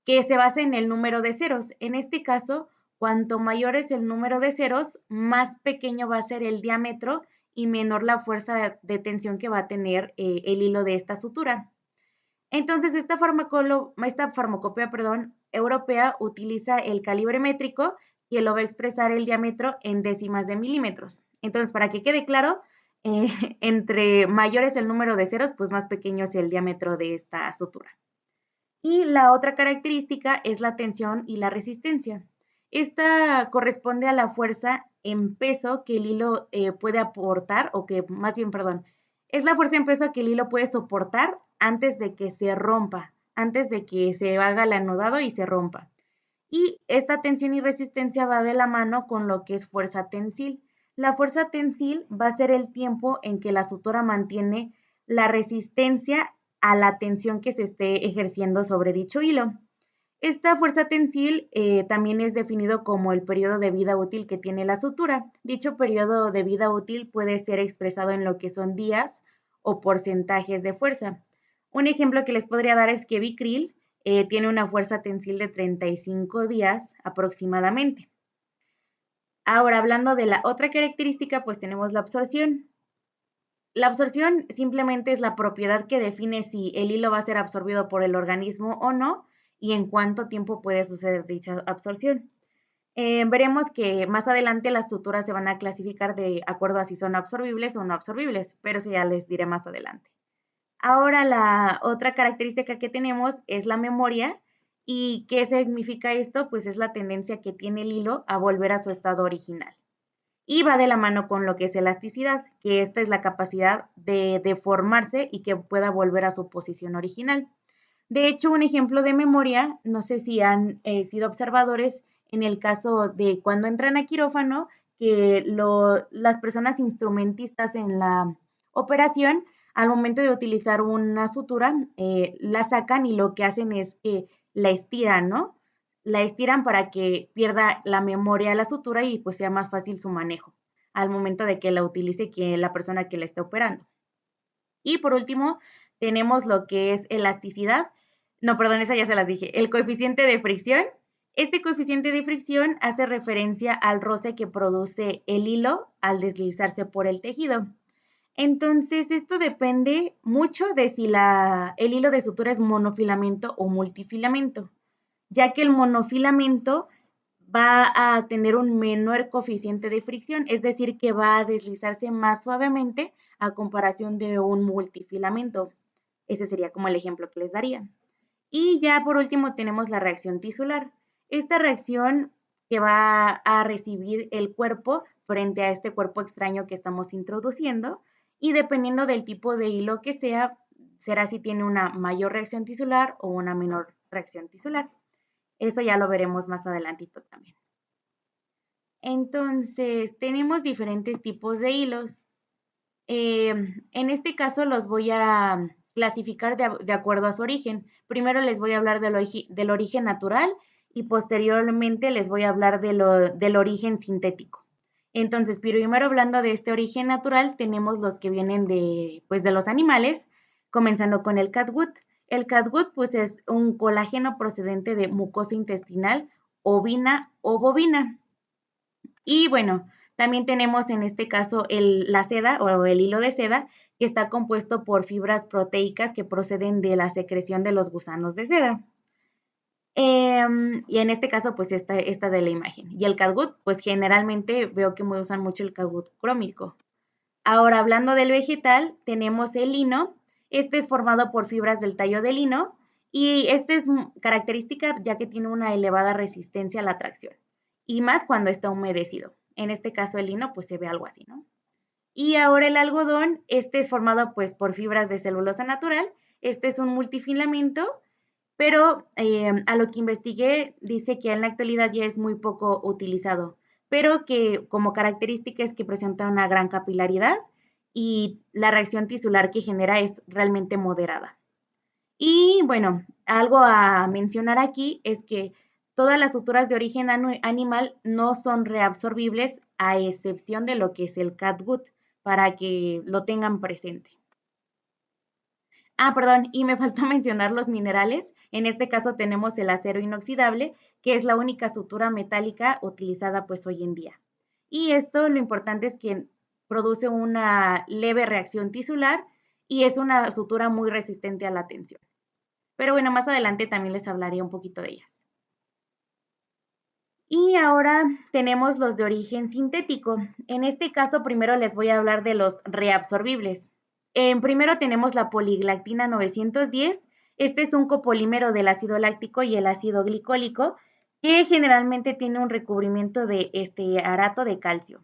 que se basa en el número de ceros. En este caso, cuanto mayor es el número de ceros, más pequeño va a ser el diámetro y menor la fuerza de tensión que va a tener el hilo de esta sutura. Entonces, esta farmacopea europea utiliza el calibre métrico que lo va a expresar el diámetro en décimas de milímetros. Entonces, para que quede claro, entre mayor es el número de ceros, pues más pequeño es el diámetro de esta sutura. Y la otra característica es la tensión y la resistencia. Esta corresponde a la fuerza en peso que el hilo puede aportar, o que más bien, perdón, es la fuerza en peso que el hilo puede soportar antes de que se rompa, antes de que se haga el anudado y se rompa. Y esta tensión y resistencia va de la mano con lo que es fuerza tensil. La fuerza tensil va a ser el tiempo en que la sutura mantiene la resistencia a la tensión que se esté ejerciendo sobre dicho hilo. Esta fuerza tensil también es definido como el periodo de vida útil que tiene la sutura. Dicho periodo de vida útil puede ser expresado en lo que son días o porcentajes de fuerza. Un ejemplo que les podría dar es que Vicryl tiene una fuerza tensil de 35 días aproximadamente. Ahora, hablando de la otra característica, pues tenemos la absorción. La absorción simplemente es la propiedad que define si el hilo va a ser absorbido por el organismo o no y en cuánto tiempo puede suceder dicha absorción. Veremos que más adelante las suturas se van a clasificar de acuerdo a si son absorbibles o no absorbibles, pero eso ya les diré más adelante. Ahora la otra característica que tenemos es la memoria. ¿Y qué significa esto? Pues es la tendencia que tiene el hilo a volver a su estado original. Y va de la mano con lo que es elasticidad, que esta es la capacidad de deformarse y que pueda volver a su posición original. De hecho, un ejemplo de memoria, no sé si han sido observadores en el caso de cuando entran a quirófano, que las personas instrumentistas en la operación, al momento de utilizar una sutura, la sacan y lo que hacen es que la estiran, ¿no? La estiran para que pierda la memoria de la sutura y pues sea más fácil su manejo al momento de que la utilice la persona que la está operando. Y por último, tenemos lo que es elasticidad. No, perdón, esa ya se las dije. El coeficiente de fricción. Este coeficiente de fricción hace referencia al roce que produce el hilo al deslizarse por el tejido. Entonces, esto depende mucho de si el hilo de sutura es monofilamento o multifilamento, ya que el monofilamento va a tener un menor coeficiente de fricción, es decir, que va a deslizarse más suavemente a comparación de un multifilamento. Ese sería como el ejemplo que les daría. Y ya por último tenemos la reacción tisular. Esta reacción que va a recibir el cuerpo frente a este cuerpo extraño que estamos introduciendo y dependiendo del tipo de hilo que sea, será si tiene una mayor reacción tisular o una menor reacción tisular. Eso ya lo veremos más adelantito también. Entonces, tenemos diferentes tipos de hilos. En este caso los voy a clasificar de acuerdo a su origen. Primero les voy a hablar del origen natural y posteriormente les voy a hablar del origen sintético. Entonces, primero hablando de este origen natural, tenemos los que vienen de los animales, comenzando con el catgut. El catgut pues es un colágeno procedente de mucosa intestinal ovina o bovina. Y bueno, también tenemos en este caso la seda o el hilo de seda, que está compuesto por fibras proteicas que proceden de la secreción de los gusanos de seda. Y en este caso, pues esta de la imagen. Y el catgut, pues generalmente veo que usan mucho el catgut crómico. Ahora, hablando del vegetal, tenemos el lino. Este es formado por fibras del tallo del lino y este es característica ya que tiene una elevada resistencia a la tracción y más cuando está humedecido. En este caso el lino pues se ve algo así, ¿no? Y ahora el algodón, este es formado pues por fibras de celulosa natural. Este es un multifilamento, pero a lo que investigué dice que en la actualidad ya es muy poco utilizado, pero que como característica es que presenta una gran capilaridad y la reacción tisular que genera es realmente moderada. Y bueno, algo a mencionar aquí es que todas las suturas de origen animal no son reabsorbibles a excepción de lo que es el catgut, para que lo tengan presente. Perdón, y me faltó mencionar los minerales. En este caso tenemos el acero inoxidable, que es la única sutura metálica utilizada pues hoy en día. Y esto lo importante es que produce una leve reacción tisular y es una sutura muy resistente a la tensión. Pero bueno, más adelante también les hablaré un poquito de ellas. Y ahora tenemos los de origen sintético. En este caso primero les voy a hablar de los reabsorbibles. Primero tenemos la poliglactina 910. Este es un copolímero del ácido láctico y el ácido glicólico que generalmente tiene un recubrimiento de estearato de calcio.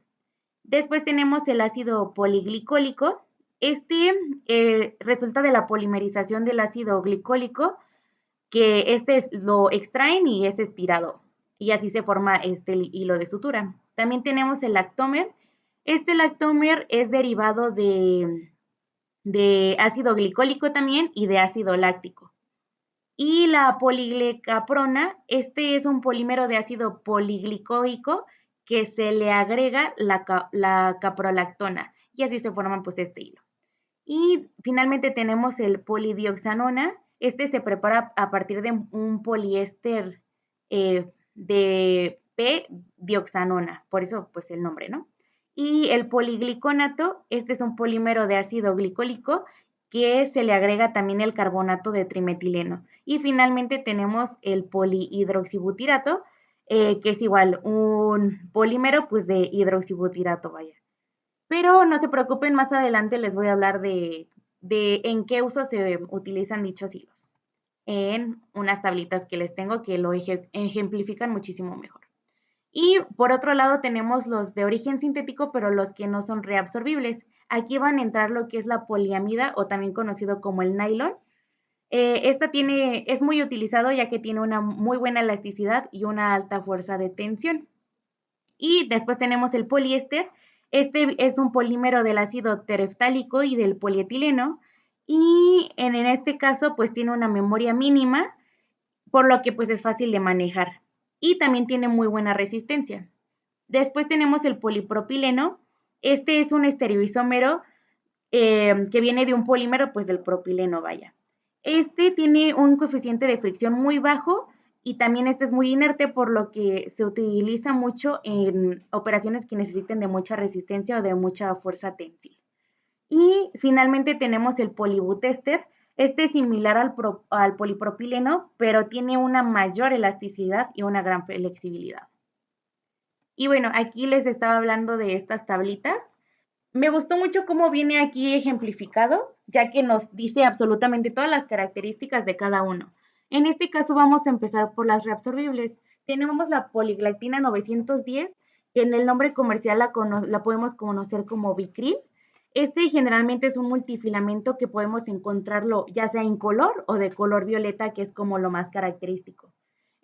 Después tenemos el ácido poliglicólico. Este resulta de la polimerización del ácido glicólico, que lo extraen y es estirado. y así se forma este hilo de sutura. También tenemos el lactómer. Este lactómer es derivado de ácido glicólico también y de ácido láctico. Y la poliglicaprona, este es un polímero de ácido poliglicoico que se le agrega la caprolactona y así se forman pues este hilo. Y finalmente tenemos el polidioxanona. Este se prepara a partir de un poliéster de P-dioxanona, por eso pues el nombre, ¿no? Y el poligliconato, este es un polímero de ácido glicólico que se le agrega también el carbonato de trimetileno. Y finalmente tenemos el polihidroxibutirato, que es igual un polímero pues de hidroxibutirato, vaya. Pero no se preocupen, más adelante les voy a hablar de en qué uso se utilizan dichos hilos, en unas tablitas que les tengo que lo ejemplifican muchísimo mejor. Y por otro lado tenemos los de origen sintético, pero los que no son reabsorbibles. Aquí van a entrar lo que es la poliamida o también conocido como el nylon. Esta es muy utilizado ya que tiene una muy buena elasticidad y una alta fuerza de tensión. Y después tenemos el poliéster. Este es un polímero del ácido tereftálico y del polietileno. Y en este caso, pues tiene una memoria mínima, por lo que pues es fácil de manejar. Y también tiene muy buena resistencia. Después tenemos el polipropileno. Este es un estereoisómero que viene de un polímero, pues del propileno, vaya. Este tiene un coeficiente de fricción muy bajo y también este es muy inerte, por lo que se utiliza mucho en operaciones que necesiten de mucha resistencia o de mucha fuerza tensil. Y finalmente tenemos el polibutester. Este es similar al polipropileno, pero tiene una mayor elasticidad y una gran flexibilidad. Y bueno, aquí les estaba hablando de estas tablitas. Me gustó mucho cómo viene aquí ejemplificado, ya que nos dice absolutamente todas las características de cada uno. En este caso vamos a empezar por las reabsorbibles. Tenemos la poliglactina 910, que en el nombre comercial la podemos conocer como Vicril. Este generalmente es un multifilamento que podemos encontrarlo ya sea incolor o de color violeta, que es como lo más característico.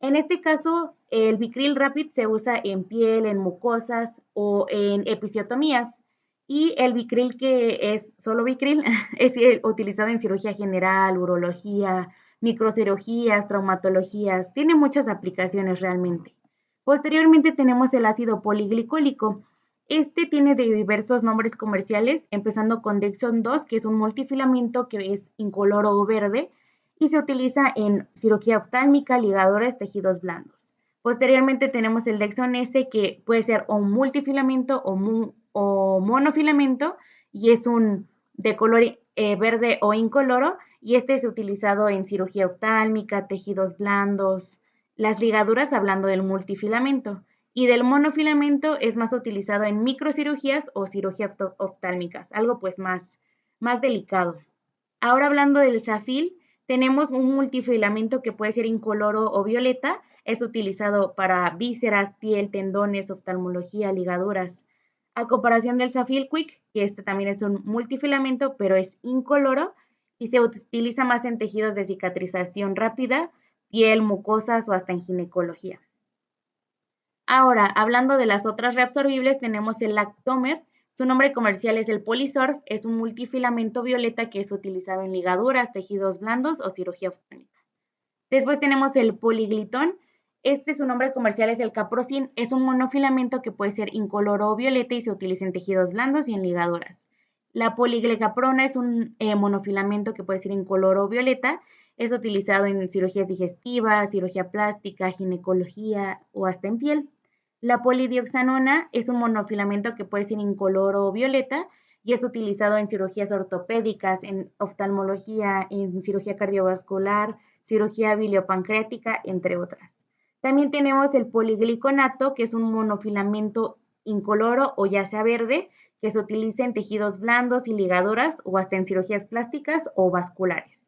En este caso, el Vicril Rapid se usa en piel, en mucosas o en episiotomías. Y el Vicril, que es solo Vicril, es utilizado en cirugía general, urología, microcirugías, traumatologías. Tiene muchas aplicaciones realmente. Posteriormente tenemos el ácido poliglicólico. Este tiene diversos nombres comerciales, empezando con Dexon 2, que es un multifilamento que es incoloro o verde y se utiliza en cirugía oftálmica, ligadores, tejidos blandos. Posteriormente tenemos el Dexon S, que puede ser o un multifilamento o monofilamento y es un de color verde o incoloro y este es utilizado en cirugía oftálmica, tejidos blandos, las ligaduras hablando del multifilamento y del monofilamento es más utilizado en microcirugías o cirugías oftálmicas, algo pues más delicado. Ahora hablando del Safil, tenemos un multifilamento que puede ser incoloro o violeta, es utilizado para vísceras, piel, tendones, oftalmología, ligaduras. A comparación del Safil Quick, que este también es un multifilamento, pero es incoloro y se utiliza más en tejidos de cicatrización rápida, piel, mucosas o hasta en ginecología. Ahora, hablando de las otras reabsorbibles, tenemos el lactómer. Su nombre comercial es el Polisorb, es un multifilamento violeta que es utilizado en ligaduras, tejidos blandos o cirugía oftálmica. Después tenemos el poliglitón. Su nombre comercial es el Caprocin, es un monofilamento que puede ser incoloro o violeta y se utiliza en tejidos blandos y en ligaduras. La poliglecaprona es un monofilamento que puede ser incoloro o violeta, es utilizado en cirugías digestivas, cirugía plástica, ginecología o hasta en piel. La polidioxanona es un monofilamento que puede ser incoloro o violeta y es utilizado en cirugías ortopédicas, en oftalmología, en cirugía cardiovascular, cirugía biliopancreática, entre otras. También tenemos el poligliconato, que es un monofilamento incoloro o ya sea verde, que se utiliza en tejidos blandos y ligaduras o hasta en cirugías plásticas o vasculares.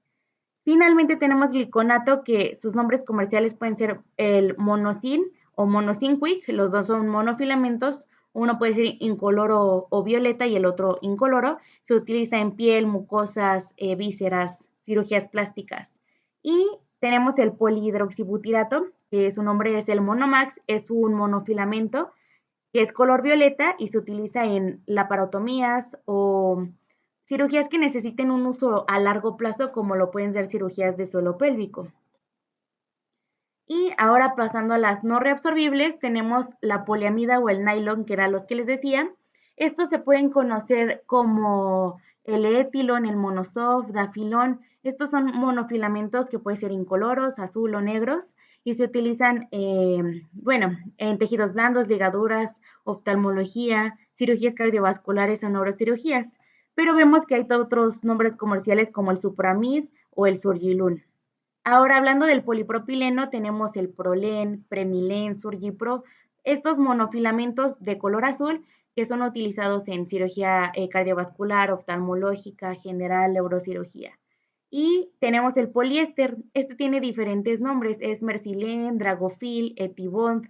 Finalmente tenemos gliconato, que sus nombres comerciales pueden ser el monosin o monosin quick, los dos son monofilamentos, uno puede ser incoloro o violeta y el otro incoloro, se utiliza en piel, mucosas, vísceras, cirugías plásticas. Y tenemos el polihidroxibutirato, que su nombre es el Monomax, es un monofilamento que es color violeta y se utiliza en laparotomías o cirugías que necesiten un uso a largo plazo, como lo pueden ser cirugías de suelo pélvico. Y ahora pasando a las no reabsorbibles, tenemos la poliamida o el nylon, que eran los que les decía. Estos se pueden conocer como el etilon, el monosoft, dafilón. Estos son monofilamentos que pueden ser incoloros, azul o negros, y se utilizan, en tejidos blandos, ligaduras, oftalmología, cirugías cardiovasculares o neurocirugías. Pero vemos que hay otros nombres comerciales como el Supramid o el Surgilun. Ahora, hablando del polipropileno, tenemos el Prolen, Premilen, Surgipro, estos monofilamentos de color azul que son utilizados en cirugía cardiovascular, oftalmológica, general, neurocirugía. Y tenemos el poliéster, este tiene diferentes nombres, es Mercilen, Dragofil, Etibond.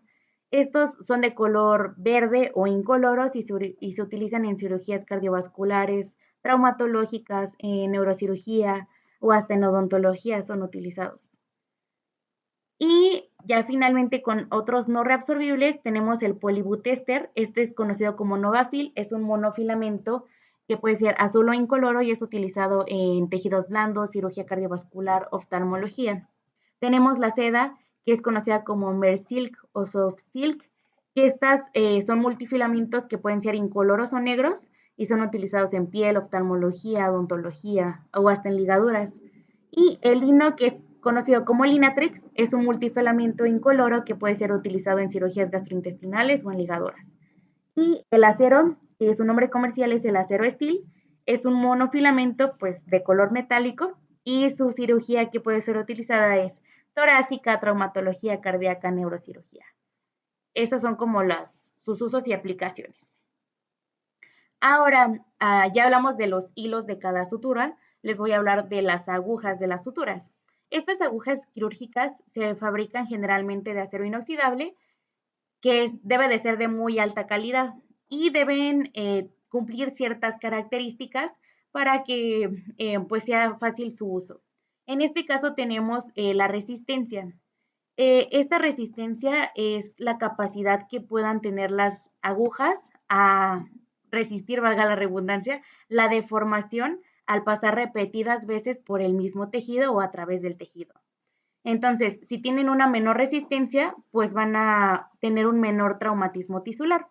Estos son de color verde o incoloros y se utilizan en cirugías cardiovasculares, traumatológicas, en neurocirugía, o hasta en odontología son utilizados. Y ya finalmente con otros no reabsorbibles tenemos el polibutester, este es conocido como Novafil, es un monofilamento que puede ser azul o incoloro y es utilizado en tejidos blandos, cirugía cardiovascular, oftalmología. Tenemos la seda, que es conocida como Mersilk o Soft Silk, que estas son multifilamentos que pueden ser incoloros o negros y son utilizados en piel, oftalmología, odontología o hasta en ligaduras. Y el lino, que es conocido como Linatrix, es un multifilamento incoloro que puede ser utilizado en cirugías gastrointestinales o en ligaduras. Y el acero, que su nombre comercial es el acero Steel, es un monofilamento pues de color metálico y su cirugía que puede ser utilizada es torácica, traumatología cardíaca, neurocirugía. Esas son como sus usos y aplicaciones. Ahora, ya hablamos de los hilos de cada sutura, les voy a hablar de las agujas de las suturas. Estas agujas quirúrgicas se fabrican generalmente de acero inoxidable, que debe de ser de muy alta calidad y deben cumplir ciertas características para que pues sea fácil su uso. En este caso tenemos la resistencia. Esta resistencia es la capacidad que puedan tener las agujas a resistir, valga la redundancia, la deformación al pasar repetidas veces por el mismo tejido o a través del tejido. Entonces, si tienen una menor resistencia, pues van a tener un menor traumatismo tisular.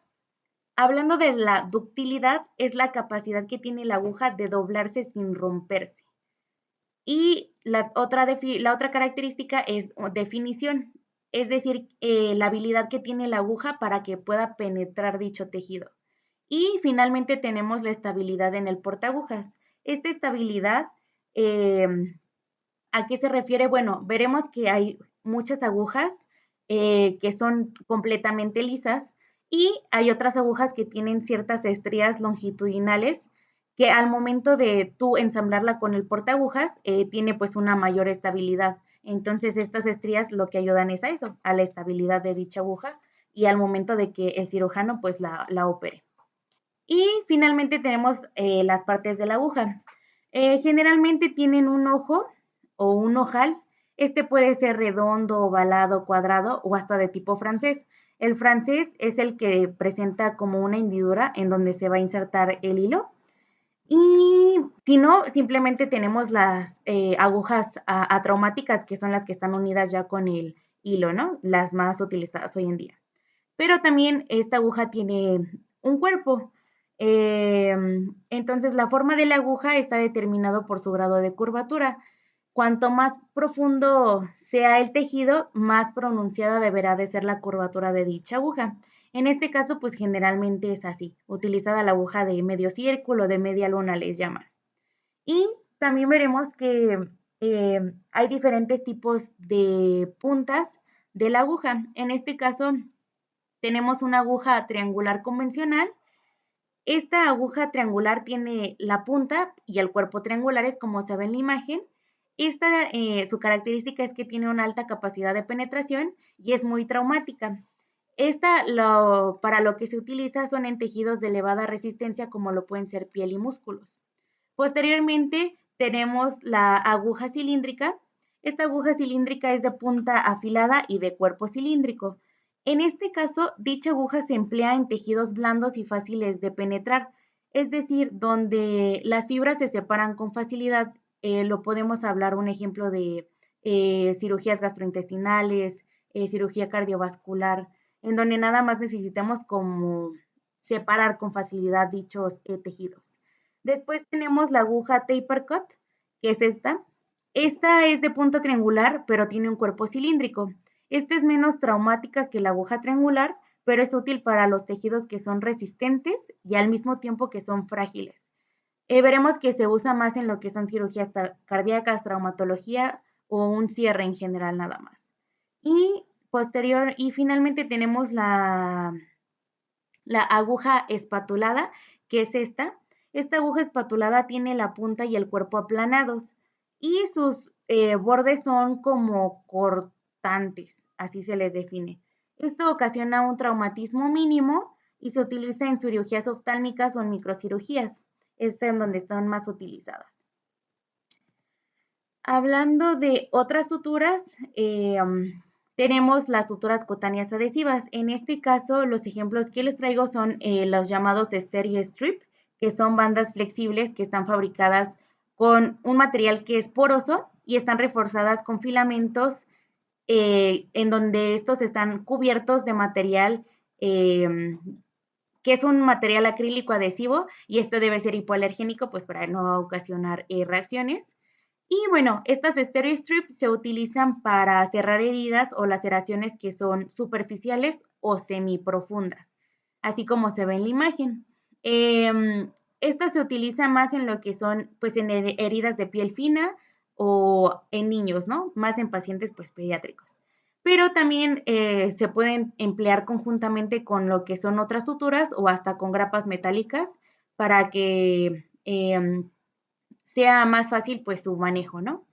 Hablando de la ductilidad, es la capacidad que tiene la aguja de doblarse sin romperse. Y la otra característica es definición, es decir, la habilidad que tiene la aguja para que pueda penetrar dicho tejido. Y finalmente tenemos la estabilidad en el portaagujas. Esta estabilidad, ¿a qué se refiere? Bueno, veremos que hay muchas agujas que son completamente lisas y hay otras agujas que tienen ciertas estrías longitudinales que al momento de tú ensamblarla con el portaagujas tiene pues una mayor estabilidad. Entonces estas estrías lo que ayudan es a eso, a la estabilidad de dicha aguja y al momento de que el cirujano pues la opere. Y finalmente tenemos las partes de la aguja. Generalmente tienen un ojo o un ojal. Este puede ser redondo, ovalado, cuadrado o hasta de tipo francés. El francés es el que presenta como una hendidura en donde se va a insertar el hilo. Y si no, simplemente tenemos las agujas atraumáticas, que son las que están unidas ya con el hilo, ¿no? Las más utilizadas hoy en día. Pero también esta aguja tiene un cuerpo. Entonces, la forma de la aguja está determinado por su grado de curvatura. Cuanto más profundo sea el tejido, más pronunciada deberá de ser la curvatura de dicha aguja. En este caso, pues generalmente es así, utilizada la aguja de medio círculo, de media luna les llaman. Y también veremos que hay diferentes tipos de puntas de la aguja. En este caso, tenemos una aguja triangular convencional. Esta aguja triangular tiene la punta y el cuerpo triangulares, como se ve en la imagen. Su característica es que tiene una alta capacidad de penetración y es muy traumática. Para lo que se utiliza son en tejidos de elevada resistencia, como lo pueden ser piel y músculos. Posteriormente tenemos la aguja cilíndrica. Esta aguja cilíndrica es de punta afilada y de cuerpo cilíndrico. En este caso, dicha aguja se emplea en tejidos blandos y fáciles de penetrar, es decir, donde las fibras se separan con facilidad. Lo podemos hablar un ejemplo de cirugías gastrointestinales, cirugía cardiovascular, en donde nada más necesitamos como separar con facilidad dichos tejidos. Después tenemos la aguja taper cut, que es esta. Esta es de punta triangular, pero tiene un cuerpo cilíndrico. Esta es menos traumática que la aguja triangular, pero es útil para los tejidos que son resistentes y al mismo tiempo que son frágiles. Veremos que se usa más en lo que son cirugías cardíacas, traumatología o un cierre en general nada más. Y finalmente tenemos la aguja espatulada, que es esta. Esta aguja espatulada tiene la punta y el cuerpo aplanados y sus bordes son como cortantes, así se les define. Esto ocasiona un traumatismo mínimo y se utiliza en cirugías oftálmicas o en microcirugías. Es en donde están más utilizadas. Hablando de otras suturas, tenemos las suturas cutáneas adhesivas. En este caso, los ejemplos que les traigo son los llamados stereo strip, que son bandas flexibles que están fabricadas con un material que es poroso y están reforzadas con filamentos en donde estos están cubiertos de material que es un material acrílico adhesivo y este debe ser hipoalergénico pues para no ocasionar reacciones. Y bueno, estas stereo strips se utilizan para cerrar heridas o laceraciones que son superficiales o semiprofundas, así como se ve en la imagen. Esta se utiliza más en lo que son, pues, en heridas de piel fina o en niños, ¿no? Más en pacientes, pues, pediátricos. Pero también se pueden emplear conjuntamente con lo que son otras suturas o hasta con grapas metálicas para que sea más fácil pues su manejo, ¿no?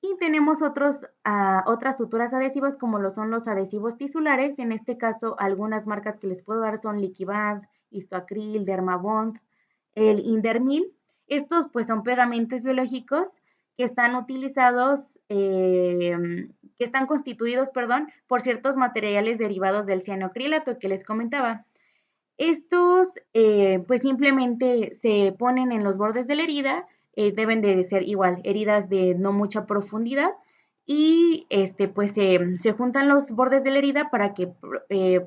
Y tenemos otras suturas adhesivas como lo son los adhesivos tisulares. En este caso, algunas marcas que les puedo dar son Liquiband, Histoacril, Dermabond, el Indermil. Estos pues son pegamentos biológicos que están que están constituidos, por ciertos materiales derivados del cianoacrilato que les comentaba. Estos pues simplemente se ponen en los bordes de la herida, deben de ser igual, heridas de no mucha profundidad y pues se juntan los bordes de la herida para que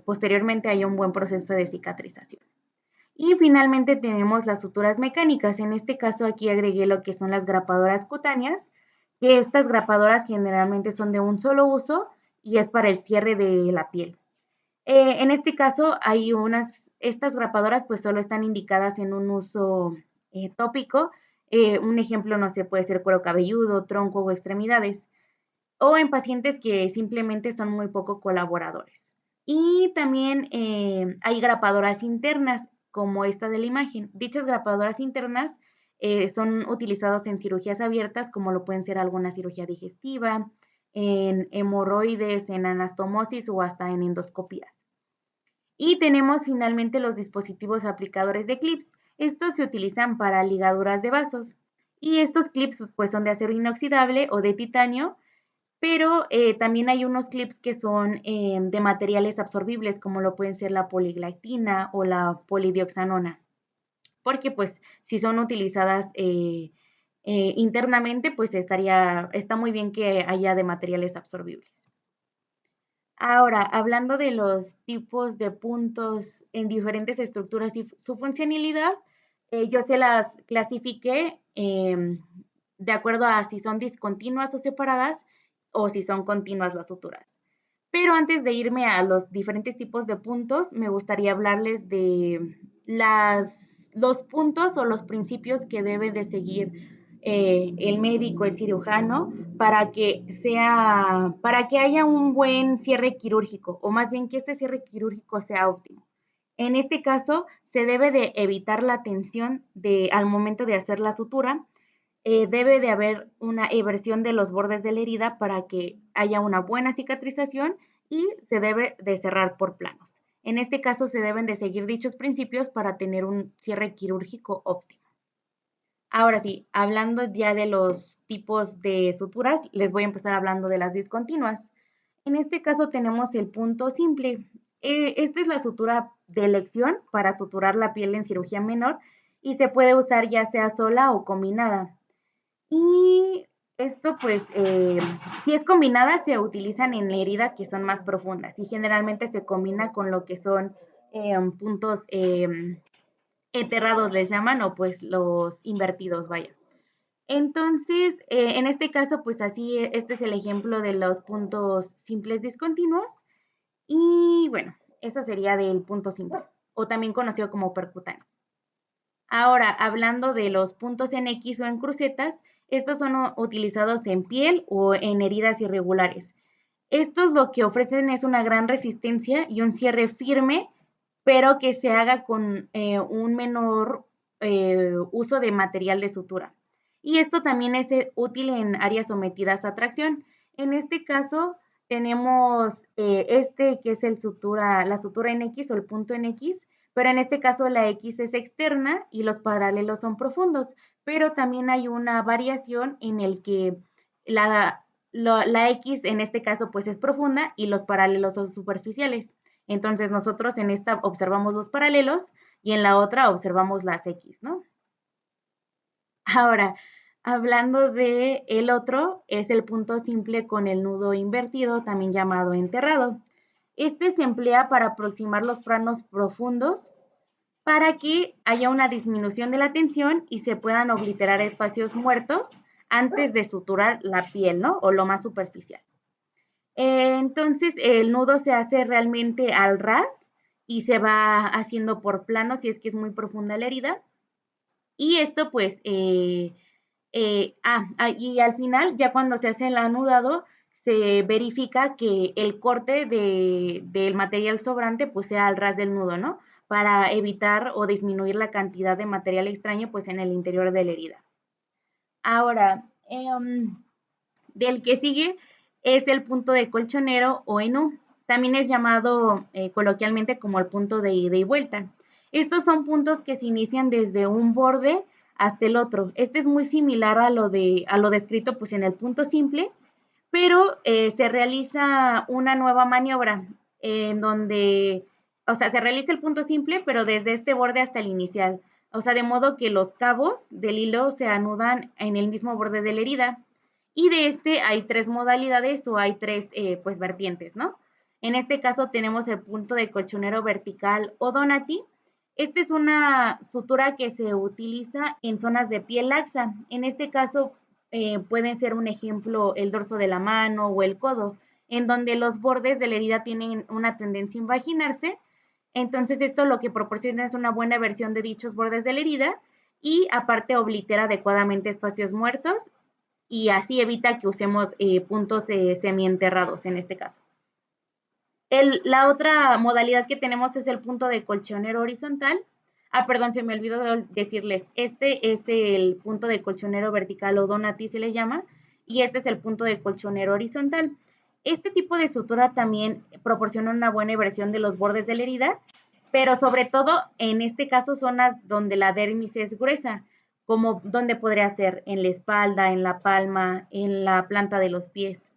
posteriormente haya un buen proceso de cicatrización. Y finalmente tenemos las suturas mecánicas. En este caso aquí agregué lo que son las grapadoras cutáneas, que estas grapadoras generalmente son de un solo uso y es para el cierre de la piel. En este caso estas grapadoras pues solo están indicadas en un uso tópico. Un ejemplo, no sé, puede ser cuero cabelludo, tronco o extremidades. O en pacientes que simplemente son muy poco colaboradores. Y también hay grapadoras internas, como esta de la imagen. Dichas grapadoras internas son utilizadas en cirugías abiertas, como lo pueden ser alguna cirugía digestiva, en hemorroides, en anastomosis o hasta en endoscopías. Y tenemos finalmente los dispositivos aplicadores de clips. Estos se utilizan para ligaduras de vasos. Y estos clips pues son de acero inoxidable o de titanio, pero también hay unos clips que son de materiales absorbibles, como lo pueden ser la poliglactina o la polidioxanona. Porque pues si son utilizadas internamente, pues está muy bien que haya de materiales absorbibles. Ahora, hablando de los tipos de puntos en diferentes estructuras y su funcionalidad, yo se las clasifiqué de acuerdo a si son discontinuas o separadas o si son continuas las suturas. Pero antes de irme a los diferentes tipos de puntos, me gustaría hablarles de los puntos o los principios que debe de seguir el médico, el cirujano, para que haya un buen cierre quirúrgico, o más bien que este cierre quirúrgico sea óptimo. En este caso, se debe de evitar la tensión al momento de hacer la sutura. Debe de haber una eversión de los bordes de la herida para que haya una buena cicatrización y se debe de cerrar por planos. En este caso, se deben de seguir dichos principios para tener un cierre quirúrgico óptimo. Ahora sí, hablando ya de los tipos de suturas, les voy a empezar hablando de las discontinuas. En este caso tenemos el punto simple. Esta es la sutura de elección para suturar la piel en cirugía menor y se puede usar ya sea sola o combinada. Y esto pues, si es combinada, se utilizan en heridas que son más profundas y generalmente se combina con lo que son puntos enterrados, les llaman, o pues los invertidos, vaya. Entonces, en este caso, pues así, este es el ejemplo de los puntos simples discontinuos. Y bueno, eso sería del punto simple, o también conocido como percutáneo. Ahora, hablando de los puntos en X o en crucetas, estos son utilizados en piel o en heridas irregulares. Estos lo que ofrecen es una gran resistencia y un cierre firme, pero que se haga con un menor uso de material de sutura. Y esto también es útil en áreas sometidas a tracción. En este caso, tenemos este que es la sutura en X o el punto en X, pero en este caso la X es externa y los paralelos son profundos, pero también hay una variación en el que la X en este caso pues es profunda y los paralelos son superficiales. Entonces nosotros en esta observamos los paralelos y en la otra observamos las X, ¿no? Ahora, hablando de el otro, es el punto simple con el nudo invertido, también llamado enterrado. Este se emplea para aproximar los planos profundos para que haya una disminución de la tensión y se puedan obliterar espacios muertos antes de suturar la piel, ¿no? O lo más superficial. Entonces, el nudo se hace realmente al ras y se va haciendo por plano si es que es muy profunda la herida. Y esto, pues, y al final, ya cuando se hace el anudado, se verifica que el corte del material sobrante, pues, sea al ras del nudo, ¿no? Para evitar o disminuir la cantidad de material extraño, pues, en el interior de la herida. Ahora, del que sigue es el punto de colchonero o en U. También es llamado coloquialmente como el punto de ida y vuelta. Estos son puntos que se inician desde un borde hasta el otro. Este es muy similar a lo descrito pues, en el punto simple, pero se realiza una nueva maniobra en donde, o sea, se realiza el punto simple, pero desde este borde hasta el inicial. O sea, de modo que los cabos del hilo se anudan en el mismo borde de la herida. Y de este hay tres modalidades o hay tres pues vertientes, ¿no? En este caso tenemos el punto de colchonero vertical o Donati. Esta es una sutura que se utiliza en zonas de piel laxa. En este caso pueden ser un ejemplo el dorso de la mano o el codo, en donde los bordes de la herida tienen una tendencia a invaginarse. Entonces esto lo que proporciona es una buena versión de dichos bordes de la herida y aparte oblitera adecuadamente espacios muertos y así evita que usemos puntos semienterrados en este caso. La otra modalidad que tenemos es el punto de colchonero horizontal. Perdón, se me olvidó decirles, este es el punto de colchonero vertical o Donati se le llama, y este es el punto de colchonero horizontal. Este tipo de sutura también proporciona una buena inversión de los bordes de la herida, pero sobre todo en este caso zonas donde la dermis es gruesa, como donde podría ser en la espalda, en la palma, en la planta de los pies.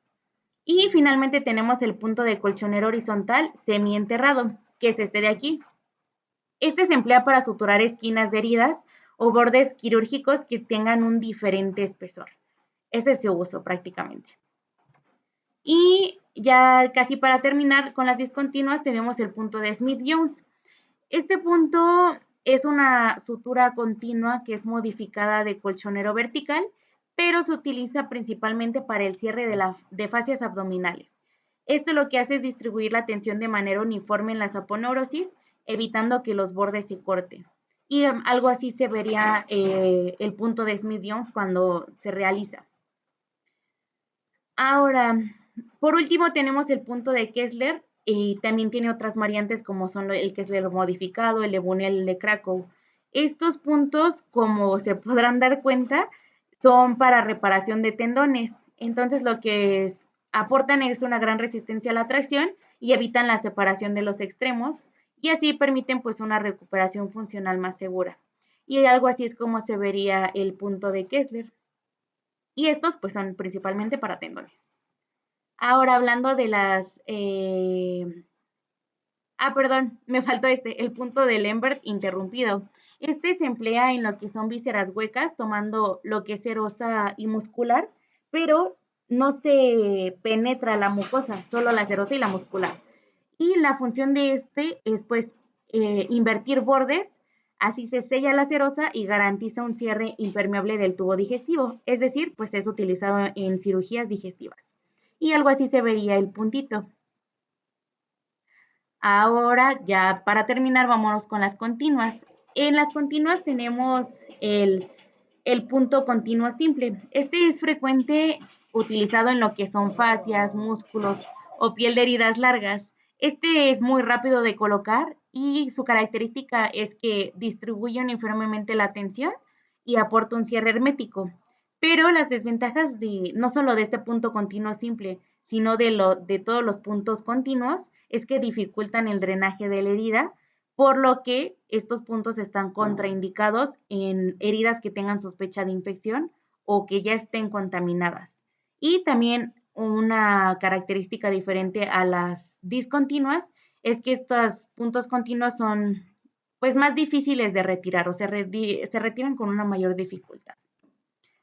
Y finalmente tenemos el punto de colchonero horizontal semienterrado, que es este de aquí. Este se emplea para suturar esquinas de heridas o bordes quirúrgicos que tengan un diferente espesor. Ese es su uso prácticamente. Y ya casi para terminar con las discontinuas tenemos el punto de Smith-Jones. Este punto es una sutura continua que es modificada de colchonero vertical, pero se utiliza principalmente para el cierre de fascias abdominales. Esto lo que hace es distribuir la tensión de manera uniforme en la aponeurosis, evitando que los bordes se corten. Y algo así se vería el punto de Smith-Jones cuando se realiza. Ahora, por último tenemos el punto de Kessler y también tiene otras variantes como son el Kessler modificado, el de Bunnell, el de Krakow. Estos puntos, como se podrán dar cuenta, son para reparación de tendones. Entonces lo que aportan es una gran resistencia a la tracción y evitan la separación de los extremos y así permiten pues una recuperación funcional más segura. Y algo así es como se vería el punto de Kessler. Y estos pues son principalmente para tendones. Ahora hablando de las... perdón, me faltó el punto de Lambert interrumpido. Este se emplea en lo que son vísceras huecas, tomando lo que es serosa y muscular, pero no se penetra la mucosa, solo la serosa y la muscular. Y la función de este es pues invertir bordes, así se sella la serosa y garantiza un cierre impermeable del tubo digestivo, es decir, pues es utilizado en cirugías digestivas. Y algo así se vería el puntito. Ahora ya para terminar vámonos con las continuas. En las continuas tenemos el punto continuo simple. Este es frecuente utilizado en lo que son fascias, músculos o piel de heridas largas. Este es muy rápido de colocar y su característica es que distribuye uniformemente la tensión y aporta un cierre hermético. Pero las desventajas de no solo de este punto continuo simple, sino de todos los puntos continuos, es que dificultan el drenaje de la herida, por lo que estos puntos están contraindicados en heridas que tengan sospecha de infección o que ya estén contaminadas. Y también una característica diferente a las discontinuas es que estos puntos continuos son pues más difíciles de retirar o se retiran con una mayor dificultad.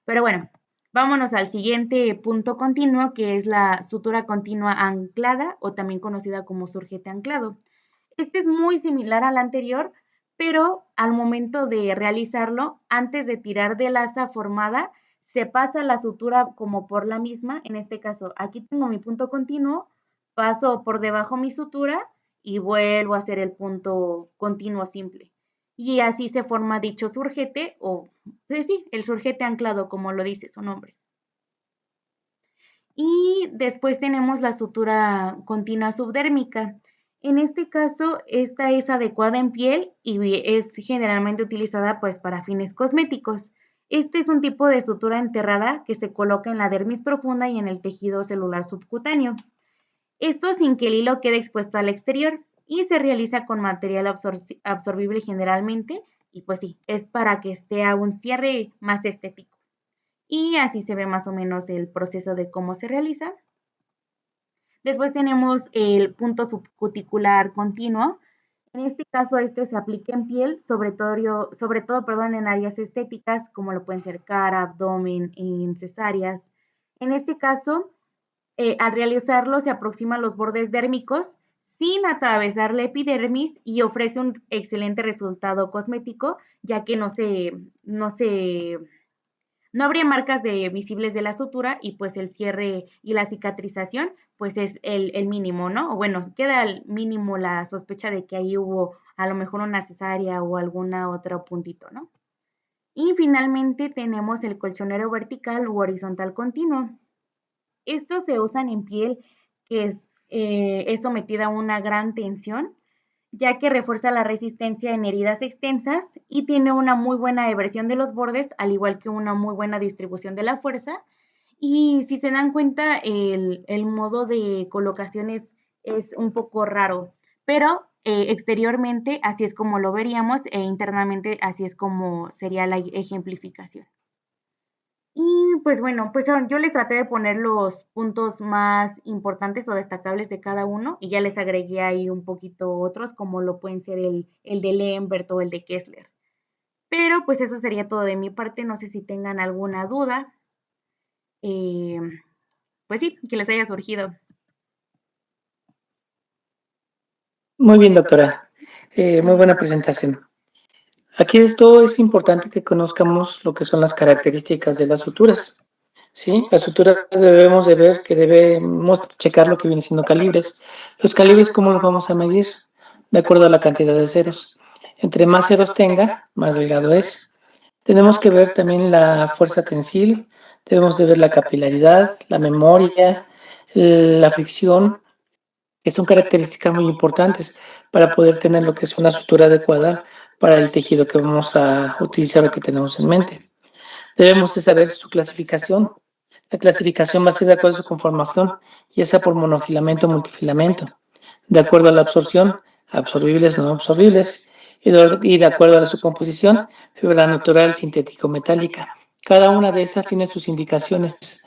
Pero bueno, vámonos al siguiente punto continuo, que es la sutura continua anclada o también conocida como surgete anclado. Este es muy similar al anterior, pero al momento de realizarlo, antes de tirar del asa formada, se pasa la sutura como por la misma. En este caso, aquí tengo mi punto continuo, paso por debajo mi sutura y vuelvo a hacer el punto continuo simple. Y así se forma dicho surgete o, pues sí, el surgete anclado, como lo dice su nombre. Y después tenemos la sutura continua subdérmica. En este caso, esta es adecuada en piel y es generalmente utilizada pues para fines cosméticos. Este es un tipo de sutura enterrada que se coloca en la dermis profunda y en el tejido celular subcutáneo. Esto sin que el hilo quede expuesto al exterior y se realiza con material absorbible generalmente y pues sí, es para que esté a un cierre más estético. Y así se ve más o menos el proceso de cómo se realiza. Después tenemos el punto subcuticular continuo. En este caso, este se aplica en piel, sobre todo, en áreas estéticas, como lo pueden ser cara, abdomen, en cesáreas. En este caso, al realizarlo se aproximan los bordes dérmicos sin atravesar la epidermis y ofrece un excelente resultado cosmético, ya que no habría marcas visibles de la sutura y pues el cierre y la cicatrización pues es el mínimo, ¿no? O bueno, queda al mínimo la sospecha de que ahí hubo a lo mejor una cesárea o alguna otro puntito, ¿no? Y finalmente tenemos el colchonero vertical u horizontal continuo. Estos se usan en piel que es sometida a una gran tensión, ya que refuerza la resistencia en heridas extensas y tiene una muy buena eversión de los bordes, al igual que una muy buena distribución de la fuerza. Y si se dan cuenta, el modo de colocación es un poco raro, pero exteriormente así es como lo veríamos e internamente así es como sería la ejemplificación. Y pues bueno, pues yo les traté de poner los puntos más importantes o destacables de cada uno y ya les agregué ahí un poquito otros como lo pueden ser el de Lambert o el de Kessler. Pero pues eso sería todo de mi parte, no sé si tengan alguna duda. Eh, pues sí, que les haya surgido. Muy bien, doctora. Muy buena presentación. Aquí esto es importante que conozcamos lo que son las características de las suturas. ¿Sí? La sutura debemos de ver que debemos checar lo que viene siendo calibres. Los calibres, ¿cómo los vamos a medir? De acuerdo a la cantidad de ceros. Entre más ceros tenga, más delgado es. Tenemos que ver también la fuerza tensil, debemos de ver la capilaridad, la memoria, la fricción, que son características muy importantes para poder tener lo que es una sutura adecuada para el tejido que vamos a utilizar o que tenemos en mente. Debemos de saber su clasificación. La clasificación va a ser de acuerdo a su conformación, ya sea por monofilamento o multifilamento, de acuerdo a la absorción, absorbibles o no absorbibles, y de acuerdo a su composición, fibra natural, sintético, metálica. Cada una de estas tiene sus indicaciones.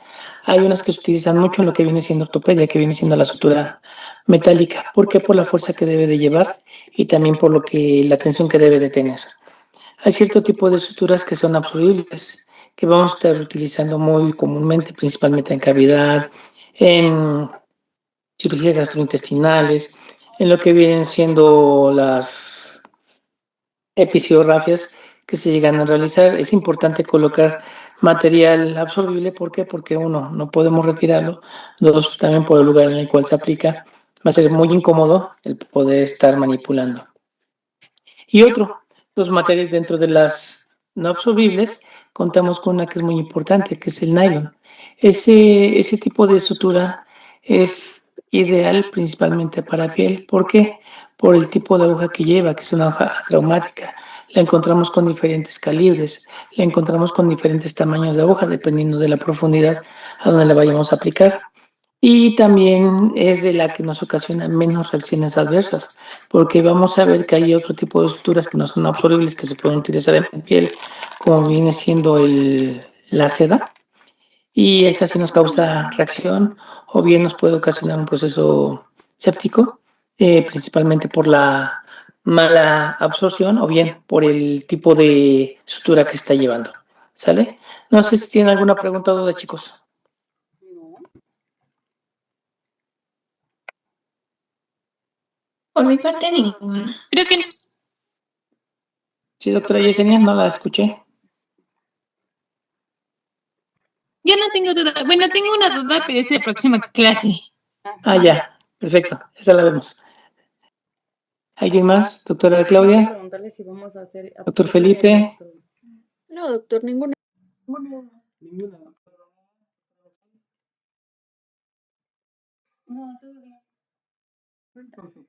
Hay unas que se utilizan mucho en lo que viene siendo ortopedia, que viene siendo la sutura metálica. ¿Por qué? Por la fuerza que debe de llevar y también por lo que la tensión que debe de tener. Hay cierto tipo de suturas que son absorbibles, que vamos a estar utilizando muy comúnmente, principalmente en cavidad, en cirugías gastrointestinales, en lo que vienen siendo las episiografias que se llegan a realizar. Es importante colocar material absorbible. ¿Por qué? Porque uno, no podemos retirarlo. Dos, también por el lugar en el cual se aplica, va a ser muy incómodo el poder estar manipulando. Y otro, los materiales dentro de las no absorbibles, contamos con una que es muy importante, que es el nylon. Ese tipo de sutura es ideal principalmente para piel. ¿Por qué? Por el tipo de aguja que lleva, que es una aguja traumática. La encontramos con diferentes calibres, la encontramos con diferentes tamaños de aguja, dependiendo de la profundidad a donde la vayamos a aplicar. Y también es de la que nos ocasiona menos reacciones adversas, porque vamos a ver que hay otro tipo de suturas que no son absorbibles que se pueden utilizar en piel, como viene siendo la seda, y esta sí nos causa reacción o bien nos puede ocasionar un proceso séptico, principalmente por la mala absorción o bien por el tipo de sutura que está llevando. ¿Sale? No sé si tienen alguna pregunta o duda, chicos. Por mi parte, ninguna. Creo que Sí, doctora Yesenia, no la escuché. yo no tengo duda. Bueno, tengo una duda, pero es de próxima clase. Ah, ya, perfecto, esa la vemos. ¿Alguien más? Doctora Claudia, Preguntarle si vamos a hacer doctor Felipe, No, doctor, ninguna. No, todo bien.